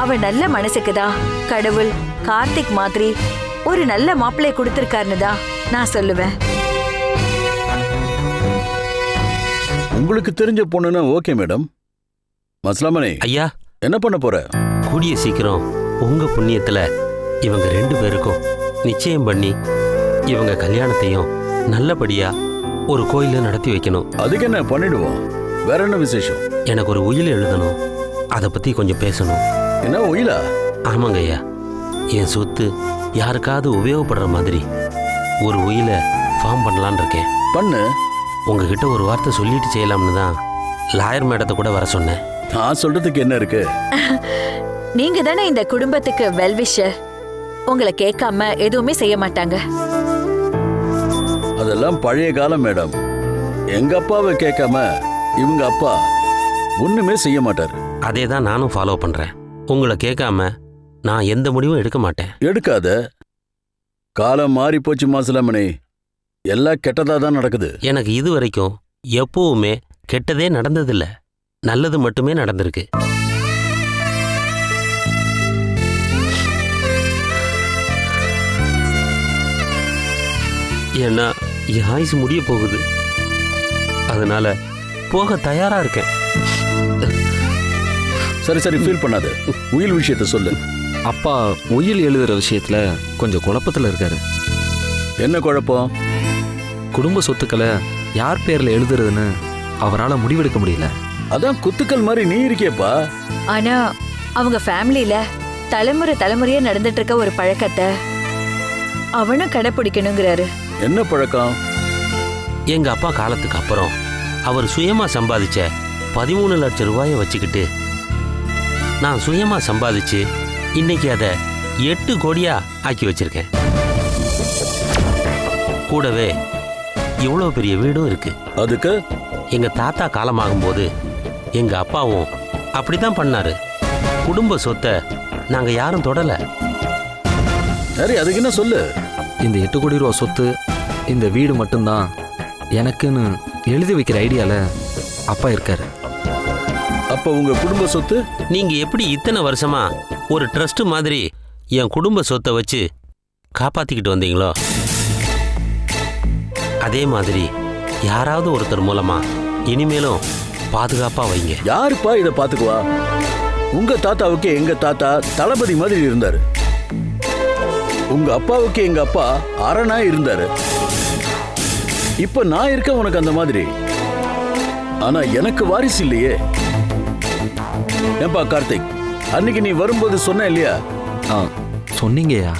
அவ நல்ல மனசுக்கு தான் கடவுள் கார்த்திக் மாதிரி ஒரு நல்ல மாப்பிள்ளை கொடுத்திருக்காருன்னு தான் நான் சொல்லுவேன். உங்களுக்கு தெரிஞ்ச பொண்ணுன்னா ஓகே மேடம். மஸ்லாமணி ஐயா, என்ன பண்ண போற? கூடிய சீக்கிரம் உங்க புண்ணியத்துல இவங்க 2 பேருக்கும் நிச்சயம் பண்ணி இவங்க கல்யாணத்தையும் நல்லபடியா ஒரு கோயில நடத்தி வைக்கணும். அதுக்கு என்ன பண்ணிடுவோம். வேற என்ன விசேஷம்? எனக்கு ஒரு உயில் எழுதணும். அதை பத்தி கொஞ்சம் பேசணும். என்ன உயிலா? ஆமாங்க ஐயா, என் சொத்து யாருக்காவது உபயோகப்படுற மாதிரி ஒரு உயிலை ஃபார்ம் பண்ணலான் இருக்கேன். பண்ணு. உங்ககிட்ட ஒரு வார்த்தை சொல்லிட்டு செய்யலாம்னு தான் லாயர் மேடத்தை கூட வர சொன்னேன். நான் சொல்றதுக்கு என்ன இருக்கு? நீங்க தானே இந்த குடும்பத்துக்கு வெல்விஷர். உங்களை கேட்காம எதுவுமே செய்ய மாட்டாங்க. அதெல்லாம் பழைய காலம் மேடம். எங்க அப்பாவை கேட்காம இவங்க அப்பா ஒண்ணுமே செய்ய மாட்டாரு. அதே தான் நானும் ஃபாலோ பண்றேன். உங்களை கேட்காம நான் எந்த முடிவும் எடுக்க மாட்டேன். எடுக்காத. காலம் மாறி போச்சு மாசலாமணி. எல்லாம் கெட்டதா தான் நடக்குது. எனக்கு இது வரைக்கும் எப்பவுமே கெட்டதே நடந்ததில்லை, நல்லது மட்டுமே நடந்திருக்கு. ஏன்னா என் ஆயுசு முடிய போகுது. அதனால போக தயாரா இருக்கேன். சரி சரி, ஃபீல் பண்ணாத. உயில் விஷயத்த சொல்லு. அப்பா உயில் எழுதுற விஷயத்துல கொஞ்சம் குழப்பத்துல இருக்காரு. என்ன குழப்பம்? குடும்ப சொத்துக்களை யார் பேர்ல எழுதுறதுன்னு அவரால் முடிவெடுக்க முடியல. அதான் குத்துக்கள் மாதிரி நீ இருக்கேப்பா. ஆனா அவங்க ஃபேமிலியில தலைமுறையா நடந்துட்டு இருக்க ஒரு பழக்கத்தை அவனும் கடைபிடிக்கணுங்கிறாரு. என்ன பழக்கம்? எங்க அப்பா காலத்துக்கு அப்புறம் அவர் சுயமா சம்பாதிச்ச 13 லட்சம் ரூபாயை வச்சுக்கிட்டு நான் சுயமா சம்பாதிச்சு இன்னைக்கு அதை 8 கோடியா ஆக்கி வச்சிருக்கேன். கூடவே இவ்வளோ பெரிய வீடும் இருக்கு. அதுக்கு எங்க தாத்தா காலமாகும்போது எங்க அப்பாவும் அப்படிதான் பண்ணாரு. குடும்ப சொத்தை நாங்க யாரும் தொடல. சரி, அதுக்கு என்ன சொல்லு? இந்த 8 கோடி ரூபா சொத்து, இந்த வீடு மட்டும்தான் எனக்குன்னு எழுதி வைக்கிற ஐடியால அப்பா இருக்காரு. அப்ப உங்க குடும்ப சொத்து? நீங்க எப்படி இத்தனை வருஷமா ஒரு ட்ரஸ்ட் மாதிரி என் குடும்ப சொத்தை வச்சு காப்பாத்திக்கிட்டு வந்தீங்களோ, அதே மாதிரி யாராவது ஒருத்தர் மூலமா இனிமேலும் பாதுகாப்பா வைங்க. யாருப்பா இதை பாத்துக்குவா? உங்க தாத்தாவுக்கு எங்க தாத்தா தளபதி மாதிரி இருந்தாரு. உங்க அப்பாவுக்கு எங்க அப்பா அரணா இருந்தாரு. இப்ப நான் இருக்க உனக்கு அந்த மாதிரி. ஆனா எனக்கு வாரிசு இல்லையே. ஏன்பா கார்த்திக், அன்னைக்கு நீ வரும்போது சொன்ன இல்லையா? சொன்னீங்கயா.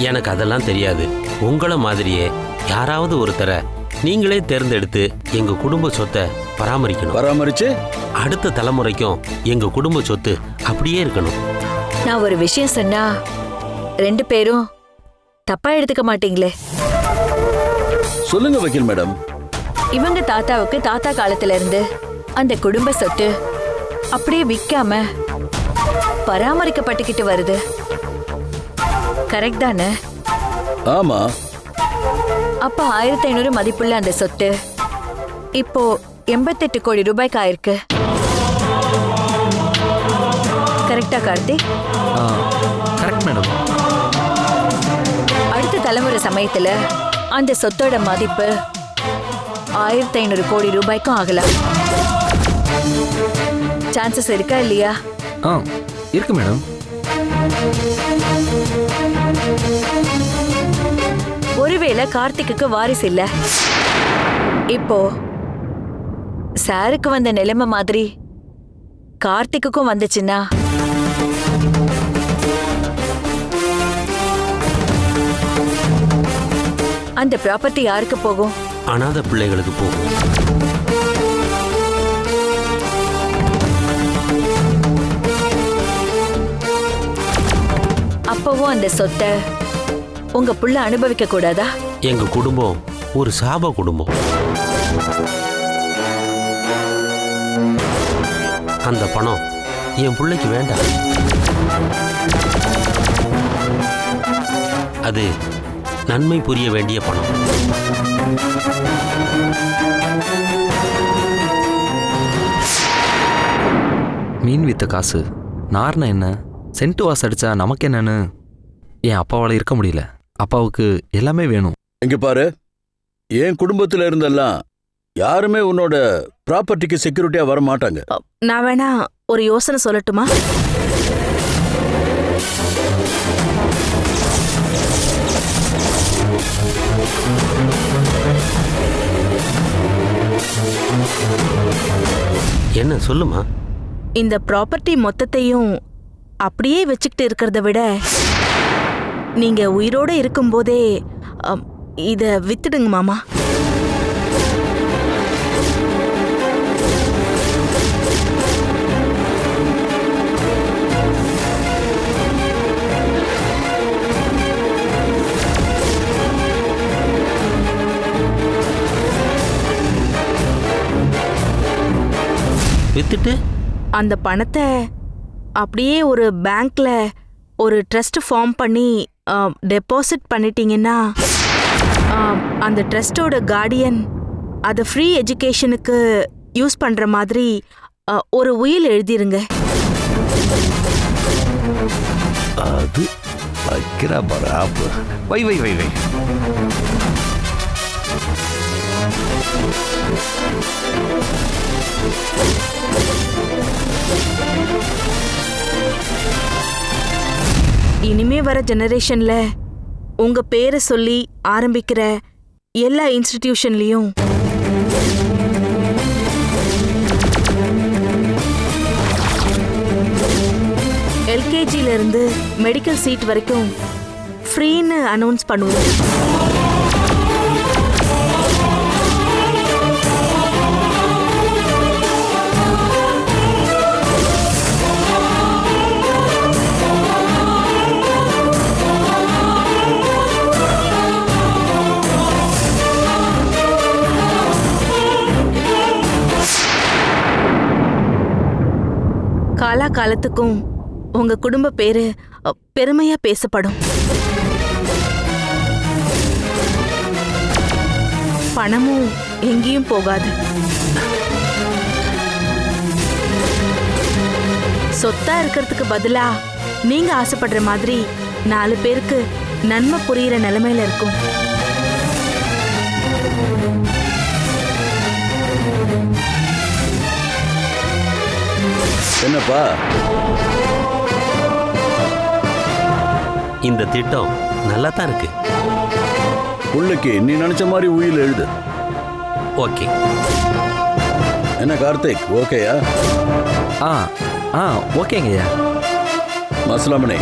எனக்கு அதெல்லாம் தெரியாது. உங்களை மாதிரியே யாராவது ஒருத்தரை நீங்களே தேர்ந்தெடுத்து எங்க குடும்ப சொத்தை பராமரிச்சு அடுத்த தலைமுறைக்கும் எங்க குடும்ப சொத்து அப்படியே இருக்கணும். நான் ஒரு விஷயம் சொன்னா 2 பேரும் தப்பா எடுத்துக்க மாட்டீங்களே? சொல்லுங்க வக்கீல் மேடம். இவங்க தாத்தாவுக்கு தாத்தா காலத்துல இருந்து அந்த குடும்ப சொத்து அப்படியே விற்காம பராமரிக்கப்பட்டுக்கிட்டு வருது. கரெக்ட் தானே? ஆமா. அப்ப 1500 மதிப்புள்ள அந்த சொத்து இப்போ 88 கோடி ரூபாய்க்கு ஆயிருக்கு. கரெக்டா கார்த்திக்? Correct madam. அடுத்த தலைமுறை சமயத்துல அந்த சொத்தோட மதிப்பு 1500 கோடி ரூபாய்க்கும் ஆகலாம். சான்சஸ் இருக்கா இல்லையா? இருக்கு மேடம். ஒருவேளை கார்த்திக்கு வாரிசு இல்ல, இப்போ சாருக்கு வந்த நிலைமை மாதிரி கார்த்திக்குக்கும் வந்துச்சுன்னா அந்த ப்ராப்பர்ட்டி யாருக்கு போகும்? அனாதை பிள்ளைகளுக்கு போகும். அப்பவும் அந்த சொத்தை உங்க புள்ள அனுபவிக்க கூடாதா? எங்க குடும்பம் ஒரு சாப குடும்பம். அந்த பணம் என் பிள்ளைக்கு வேண்டாம். அது நன்மை புரிய வேண்டிய பணம். மீன் வித்த காசு நார்னா என்ன, சென்ட் வாஸ் அடிச்சா நமக்கு என்னன்னு என் அப்பாவால் இருக்க முடியல. அப்பாவுக்கு எல்லாமே வேணும். இங்க பாரு, என் குடும்பத்துல இருந்தெல்லாம் யாருமே உன்னோட ப்ராப்பர்ட்டிக்கு செக்யூரிட்டியா வர மாட்டாங்க. நான் வேணா ஒரு யோசனை சொல்லட்டுமா? என்ன சொல்லுமா? இந்த ப்ராப்பர்ட்டி மொத்தத்தையும் அப்படியே வச்சுக்கிட்டு இருக்கிறத விட நீங்க உயிரோட இருக்கும்போதே இத வித்துடுங்க மாமா. வித்துட்டு அந்த பணத்தை அப்படியே ஒரு பேங்க்ல ஒரு ட்ரஸ்ட் ஃபார்ம் பண்ணி டெபாசிட் பண்ணிட்டீங்கன்னா அந்த ட்ரஸ்டோட கார்டியன் அதை ஃப்ரீ எஜுகேஷனுக்கு யூஸ் பண்ற மாதிரி ஒரு உயில் எழுதிருங்க. அது வைக்கிறா பராப்பு. வை வை வை வை. இனிமே வர ஜெனரேஷன்ல உங்க பேரை சொல்லி ஆரம்பிக்கிற எல்லா இன்ஸ்டிடியூஷன்லயும் எல்கேஜில இருந்து மெடிக்கல் சீட் வரைக்கும் ஃப்ரீன்னு அனௌன்ஸ் பண்ணுவோம். காலா காலத்துக்கும் உங்க குடும்ப பேரு பெருமையா பேசப்படும். பணமும் எங்கேயும் போகாது. சொத்தா இருக்கிறதுக்கு பதிலா நீங்க ஆசைப்படுற மாதிரி 4 பேருக்கு நன்மை புரியுற நிலைமையில இருக்கும். என்னப்பா இந்த திட்டம் நல்லா தான் இருக்கு. புள்ளைக்கு நீ நினைச்ச மாதிரி உயில் எழுது. ஓகே. என்ன கார்த்திக், ஓகேயா? ஓகேங்கய்யா. மஸ்லாமணி,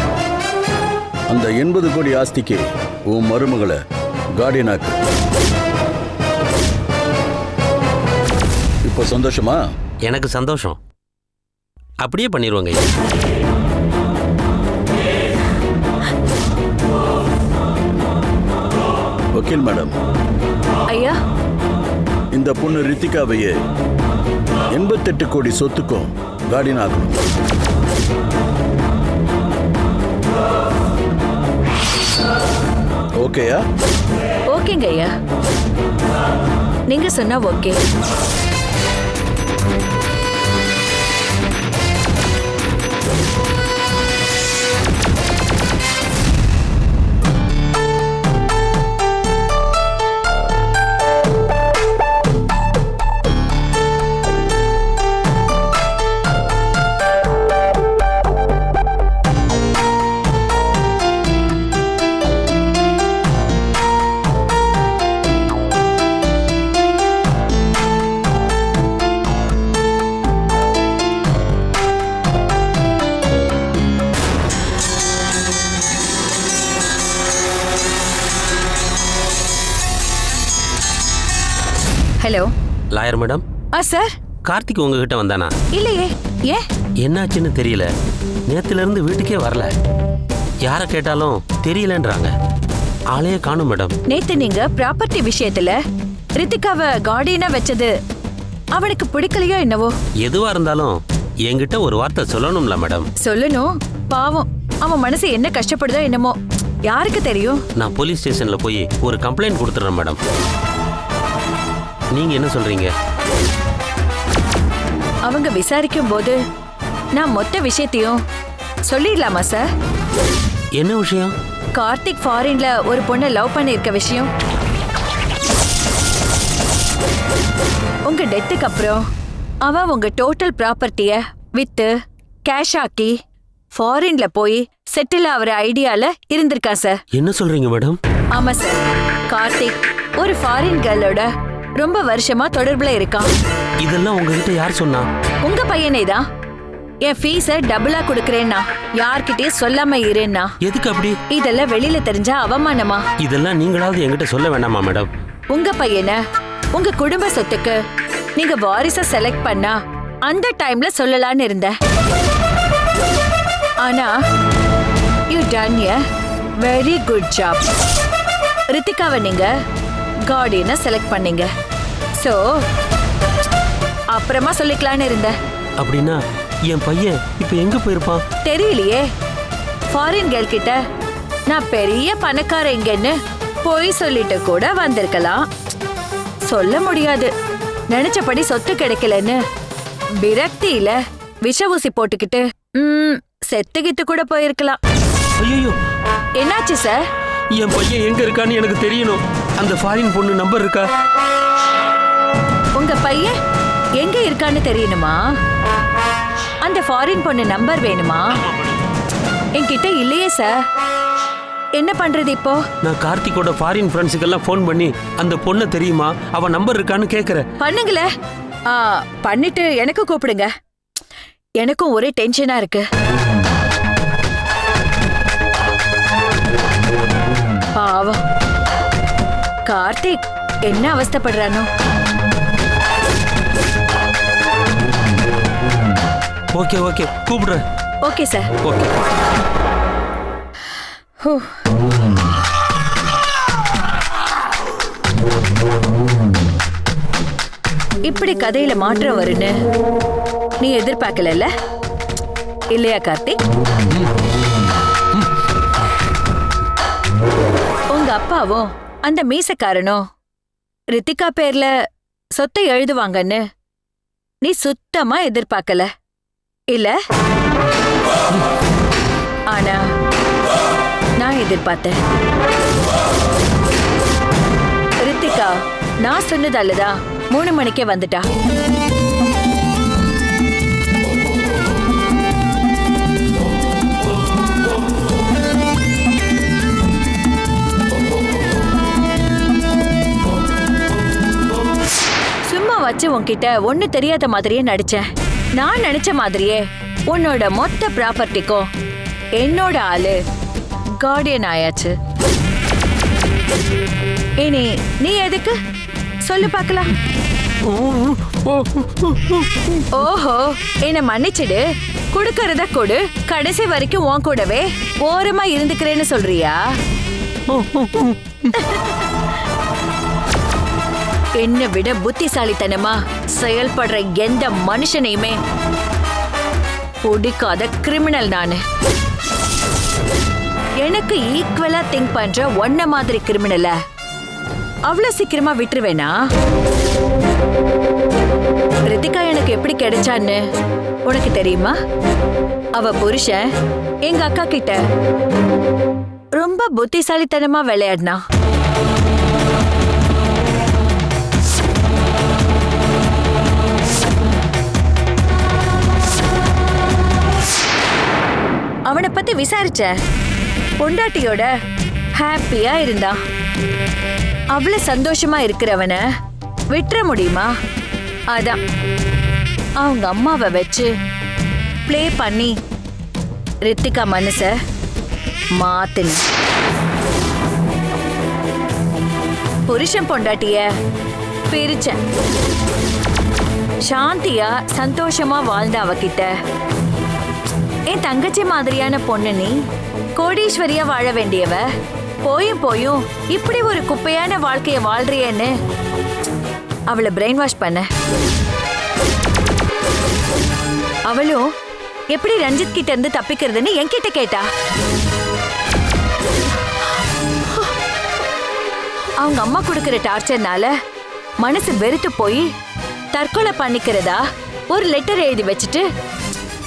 அந்த 80 கோடி ஆஸ்திக்கு உன் மருமகளை கார்டியனாக்கு. இப்போ சந்தோஷமா? எனக்கு சந்தோஷம். அப்படியே பண்ணிடுவாங்க ஐயா. வக்கீல் மேடம், ஐயா, இந்த பொண்ணு ரித்திகாவையே 88 கோடி சொத்துக்கும் கார்டியன் ஆகணும். ஓகேயா? ஓகேங்க ஐயா, நீங்க சொன்னா okay. Hello, lawyer madam. Sir. Karthik உங்ககிட்ட வந்தானா? இல்லையே. ஏன்? என்னாச்சுன்னு தெரியல. நேத்துல இருந்து வீட்டுக்கே வரல. யாரை கேட்டாலும் தெரியலன்றாங்க. ஆளையே காணும் மேடம். நேத்து நீங்க ப்ராப்பர்ட்டி விஷயத்துல ரித்திகாவை கார்டியனா வச்சது அவனுக்கு பிடிக்கலையோ என்னவோ? எதுவா இருந்தாலும் என்கிட்ட ஒரு வார்த்தை சொல்லணும்ல மேடம். சொல்லணும். பாவம், அவன் மனசு என்ன கஷ்டப்படுதோ என்னமோ, யாருக்கு தெரியும்? நான் போலீஸ் ஸ்டேஷன்ல போய் ஒரு கம்ப்ளைண்ட் கொடுத்துறேன் மேடம். நீங்க என்ன சொல்றீங்க? அவங்க விசாரிக்கும் போது நான் மொத்த விஷயத்தையும் சொல்லிடலாமா சார்? என்ன விஷயம்? கார்த்திக் ஃபாரின்ல ஒரு பொண்ணை லவ் பண்ணி இருக்க விஷயம். உங்க டெத்துக்கு அப்புறம் அவ உங்க டோட்டல் ப்ராப்பர்ட்டிய வித்து கேஷ் ஆக்கி ஃபாரின்ல போய் செட்டில் ஆகிற ஐடியால இருந்திருக்கா சார். என்ன சொல்றீங்க மேடம்? ஆமா சார், கார்த்திக் ஒரு ஃபாரின் கேர்ளோட ரொம்ப வருஷமா தொடர்புல இருக்கான். இதெல்லாம் உங்ககிட்ட யார் சொன்னா? உங்க பையனே தான். என் ஃபீஸ டபுளா கொடுக்கறேன்னா, யார்கிட்டயும் சொல்லாம இருன்னா. எதுக்கு அப்படி? இதெல்லாம் வெளியில தெரிஞ்சா அவமானமா? இதெல்லாம் நீங்களாவது என்கிட்ட சொல்ல வேண்டாமா மேடம்? உங்க பையனை உங்க குடும்ப சொத்துக்கு நீங்க வாரிச செலக்ட் பண்ணா அந்த டைம்ல சொல்லலான்னு இருந்தேன். ஆனா you done a very good job. ரித்திகாவை நீங்க கார்டியனை செலக்ட் பண்ணீங்க. சோ அப்புறமா சொல்லிக்கலான்னு இருந்தேன். அப்படின்னா என் பையன் இப்ப எங்க போயிருப்பான்? தெரியலையே. ஃபாரின் கேர்ள் கிட்ட நான் பெரிய பணக்காரங்கன்னு போய் சொல்லிட்டு கூட வந்திருக்கலாம். சொல்ல முடியாது. நினைச்சபடி சொத்து கிடைக்கலன்னு விரக்தியில விஷ ஊசி போட்டுக்கிட்டு செத்துக்கிட்டு கூட போயிருக்கலாம். ஐயோ, என்னாச்சு சார்? என் பையன் எங்க இருக்கான்னு எனக்கு தெரியணும். அந்த ஃபாரின் பொண்ணு நம்பர் இருக்கா? உங்க பையன் எங்க இருக்கான்னு தெரியணுமா? அந்த ஃபாரின் பொண்ணு நம்பர் வேணுமா? என்கிட்ட இல்லையே சார். என்ன பண்றது இப்போ? நான் கார்த்திகோட ஃபாரின் ஃப்ரெண்ட்ஸுக்கெல்லாம் ஃபோன் பண்ணி அந்த பொண்ணு தெரியுமா, அவ நம்பர் இருக்கான்னு கேக்குறேன். பண்ணுங்களே. பண்ணிட்டு எனக்கு கூப்பிடுங்க. எனக்கும் ஒரே டென்ஷனா இருக்கு. பாவம் கார்த்திக் என்ன அவஸ்தைப்படுறானோ. ஓகே ஓகே, கூப்பிடுறேன். Okay sir. ஓகே. இப்படி கதையில மாற்றம் வருன்னு நீ எதிர்பார்க்கல. இல்லையா கார்த்திக்? உங்க அப்பாவும் அந்த மீசக்காரனும் ரித்திகா பேர்ல சொத்தை எழுதுவாங்கன்னு நீ சுத்தமா எதிர்பார்க்கல இல்ல? ஆனா நான் எதிர்பார்த்தேன். ரித்திகா நான் சொன்னதாலதான் 3 மணிக்கே வந்துட்டா. சும்மா வச்சு உன்கிட்ட ஒண்ணு தெரியாத மாதிரியே நடிச்சேன். நான் நினைச்ச மாதிரியே உன்னோட மொத்த ப்ராப்பர்ட்டிக்கும் என்னோட ஆளு கார்டியன் ஆயாச்சு. இனி நீ எதுக்கு சொல்லு பார்க்கலாம். ஓஹோ, என்ன மன்னிச்சிடு, குடுக்கறத கொடு, கடைசி வரைக்கும் உன் கூடவே ஓரமா இருந்துக்கிறேன்னு சொல்றியா? என்னை விட புத்திசாலித்தனமா செயல்படுற எந்த மனுஷனையுமே பிடிக்காத கிரிமினல் நானு. எனக்கு ஈக்குவலா திங்க் பண்ற ஒன்ன மாதிரி கிரிமினல அவ்வளவு சீக்கிரமா விட்டுருவேனா? ரித்திகா எனக்கு எப்படி கிடைச்சான்னு உனக்கு தெரியுமா? அவ புருஷன் எங்க அக்கா கிட்ட ரொம்ப புத்திசாலித்தனமா விளையாடினா. அவனை பத்தி விசாரிச்ச. பொண்டாட்டியோட ஹாப்பியா இருந்தா. அவ்வளவு சந்தோஷமா இருக்கிறவன விட்டுற முடியுமா? அதான் அவங்க அம்மாவை வச்சு பிளே பண்ணி ரித்திகா மனச மாத்தின. புருஷன் பொண்டாட்டிய பிரிச்சேன். சாந்தியா சந்தோஷமா வாழ்ந்த அவகிட்ட, என் தங்கச்சி மாதிரியான பொண்ணு நீ கோடீஸ்வரியா வாழ வேண்டியவ போயும் போயும் இப்படி ஒரு குப்பையான வாழ்க்கைய வாழ்றியன்னு அவளை பிரெயின் வாஷ் பண்ண. அவளும் எப்படி ரஞ்சித் கிட்ட இருந்து தப்பிக்கிறதுன்னு என்கிட்ட கேட்டா. அவங்க அம்மா கொடுக்கிற டார்ச்சர்னால மனசு வெறுத்து போய் தற்கொலை பண்ணிக்கிறதா ஒரு லெட்டர் எழுதி வச்சுட்டு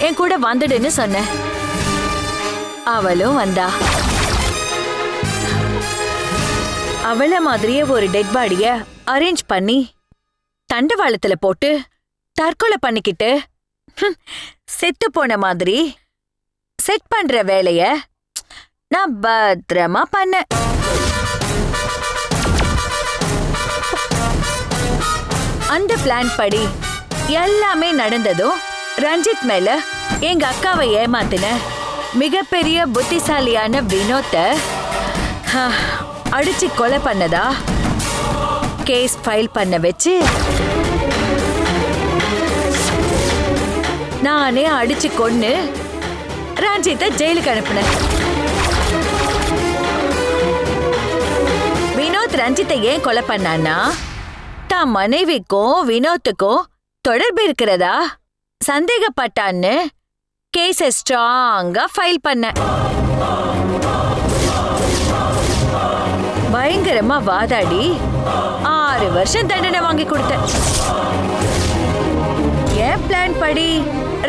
என் கூட வந்துடுன்னு சொன்ன. அவளும் வந்தா. அவள மாதிரியே ஒரு டெட் பாடிய அரேஞ்ச் பண்ணி தண்டவாளத்துல போட்டு தற்கொலை பண்ணிக்கிட்டு செத்து போன மாதிரி செட் பண்ற வேலைய நான் பத்திரமா பண்ண. அந்த பிளான் படி எல்லாமே நடந்ததும் ரஞ்சித் மேல எங்க அக்காவை ஏமாத்தின மிகப்பெரிய புத்திசாலியான வினோத்தை அடிச்சு கொலை பண்ணதா கேஸ் ஃபைல் பண்ண வச்சு நானே அடிச்சு கொன்னு ரஞ்சித்தை ஜெயிலுக்கு அனுப்புனேன். வினோத் ரஞ்சித்தை ஏன் கொலை பண்ணான்னா, தான் மனைவிக்கும் வினோத்துக்கும் தொடர்பு இருக்கிறதா சந்தேகப்பட்டான்னு கேஸ ஸ்ட்ராங்கா ஃபைல் பண்ண. பயங்கரமா வாதாடி 6 வருஷம் தண்டனை வாங்கி கொடுத்த. என் பிளான் படி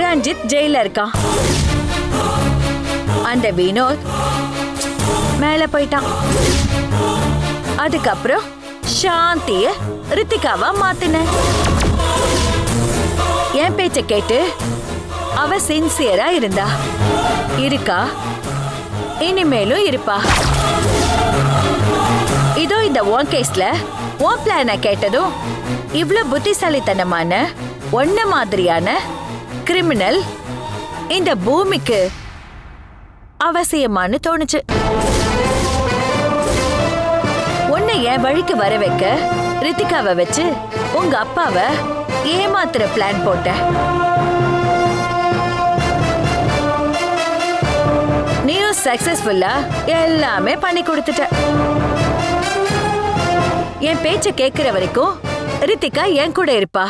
ரஞ்சித் ஜெயில இருக்கான். அந்த வினோத் மேல போயிட்டான். அதுக்கப்புறம் சாந்திய ரித்திகாவா மாத்தின. என் பேச்ச கேட்டு அவ சின்சியரா இருந்தா, இருக்கா, இனிமேலும் இருப்பா. இதோ இந்த ஒன் கேஸ்ல ஒன் பிளான கேட்டதும் இவ்வளவு புத்திசாலித்தனமான ஒன்ன மாதிரியான கிரிமினல் இந்த பூமிக்கு அவசியமானு தோணுச்சு. உன்னை என் வழிக்கு வர வைக்க ரித்திகாவை வச்சு உங்க அப்பாவை ஏமாத்துற பிளான் போட்ட. நீயும் சக்சஸ்ஃபுல்லா எல்லாமே பண்ணி கொடுத்துட்ட. என் பேச்ச கேட்கிற வரைக்கும் ரித்திகா என் கூட இருப்பா.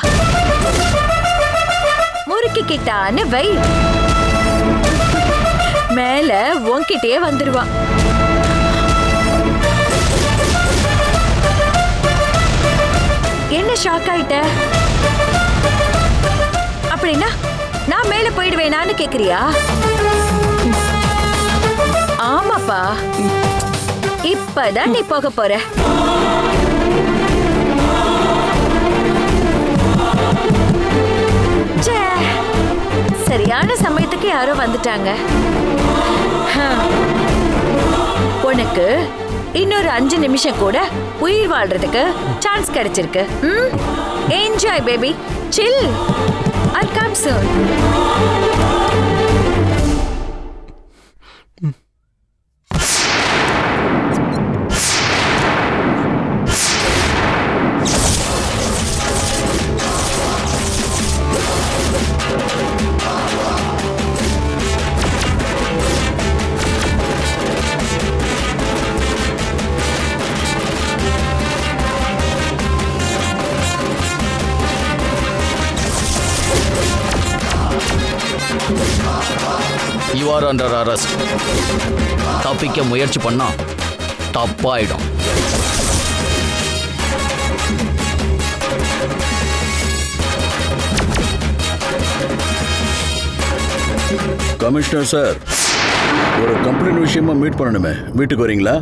முறுக்கிக்கிட்டான்னு வை. மேல உன்கிட்டயே வந்துருவான். என்ன ஷாக் ஆயிட்ட? அப்படின்னா நான் மேல போயிடுவேனான்னு கேக்குறியா? ஆமாப்பா, இப்பதான் நீ போக போற. சரியான சமயத்துக்கு யாரோ வந்துட்டாங்க. உனக்கு இன்னொரு 5 நிமிஷம் கூட உயிர் வாழ்றதுக்கு சான்ஸ் கிடைச்சிருக்கு. Enjoy baby, chill. I'll come soon. You are under arrest. தப்பிக்க முயற்சி பண்ணா தப்பாயிடும். கமிஷனர் சார், ஒரு கம்ப்ளைண்ட் விஷயமா மீட் பண்ணணுமே, வீட்டுக்கு வரீங்களா?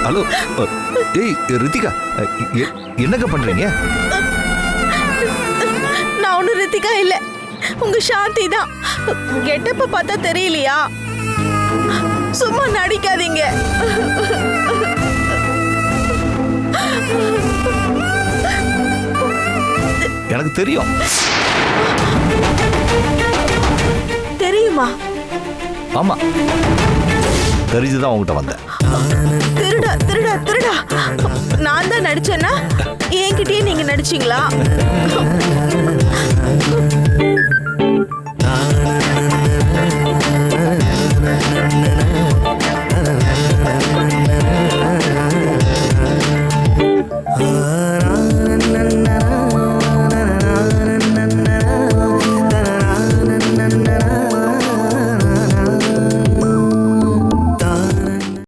ஹலோ, ஏய் ரித்திகா, என்னங்க பண்றீங்க? நான் ஒண்ணு ரித்திகா இல்ல, உங்க சாந்தி தான். கெட்டப்ப பார்த்தா தெரியலையா? சும்மா நடிக்காதீங்க. எனக்கு தெரியும். தெரியுமா? ஆமா, தெரிஞ்சுதான் உங்ககிட்ட வந்தேன். திருடா திருடா திருடா, நான் தான் நடிச்சேன்னா என்கிட்டயே நீங்க நடிச்சீங்களா?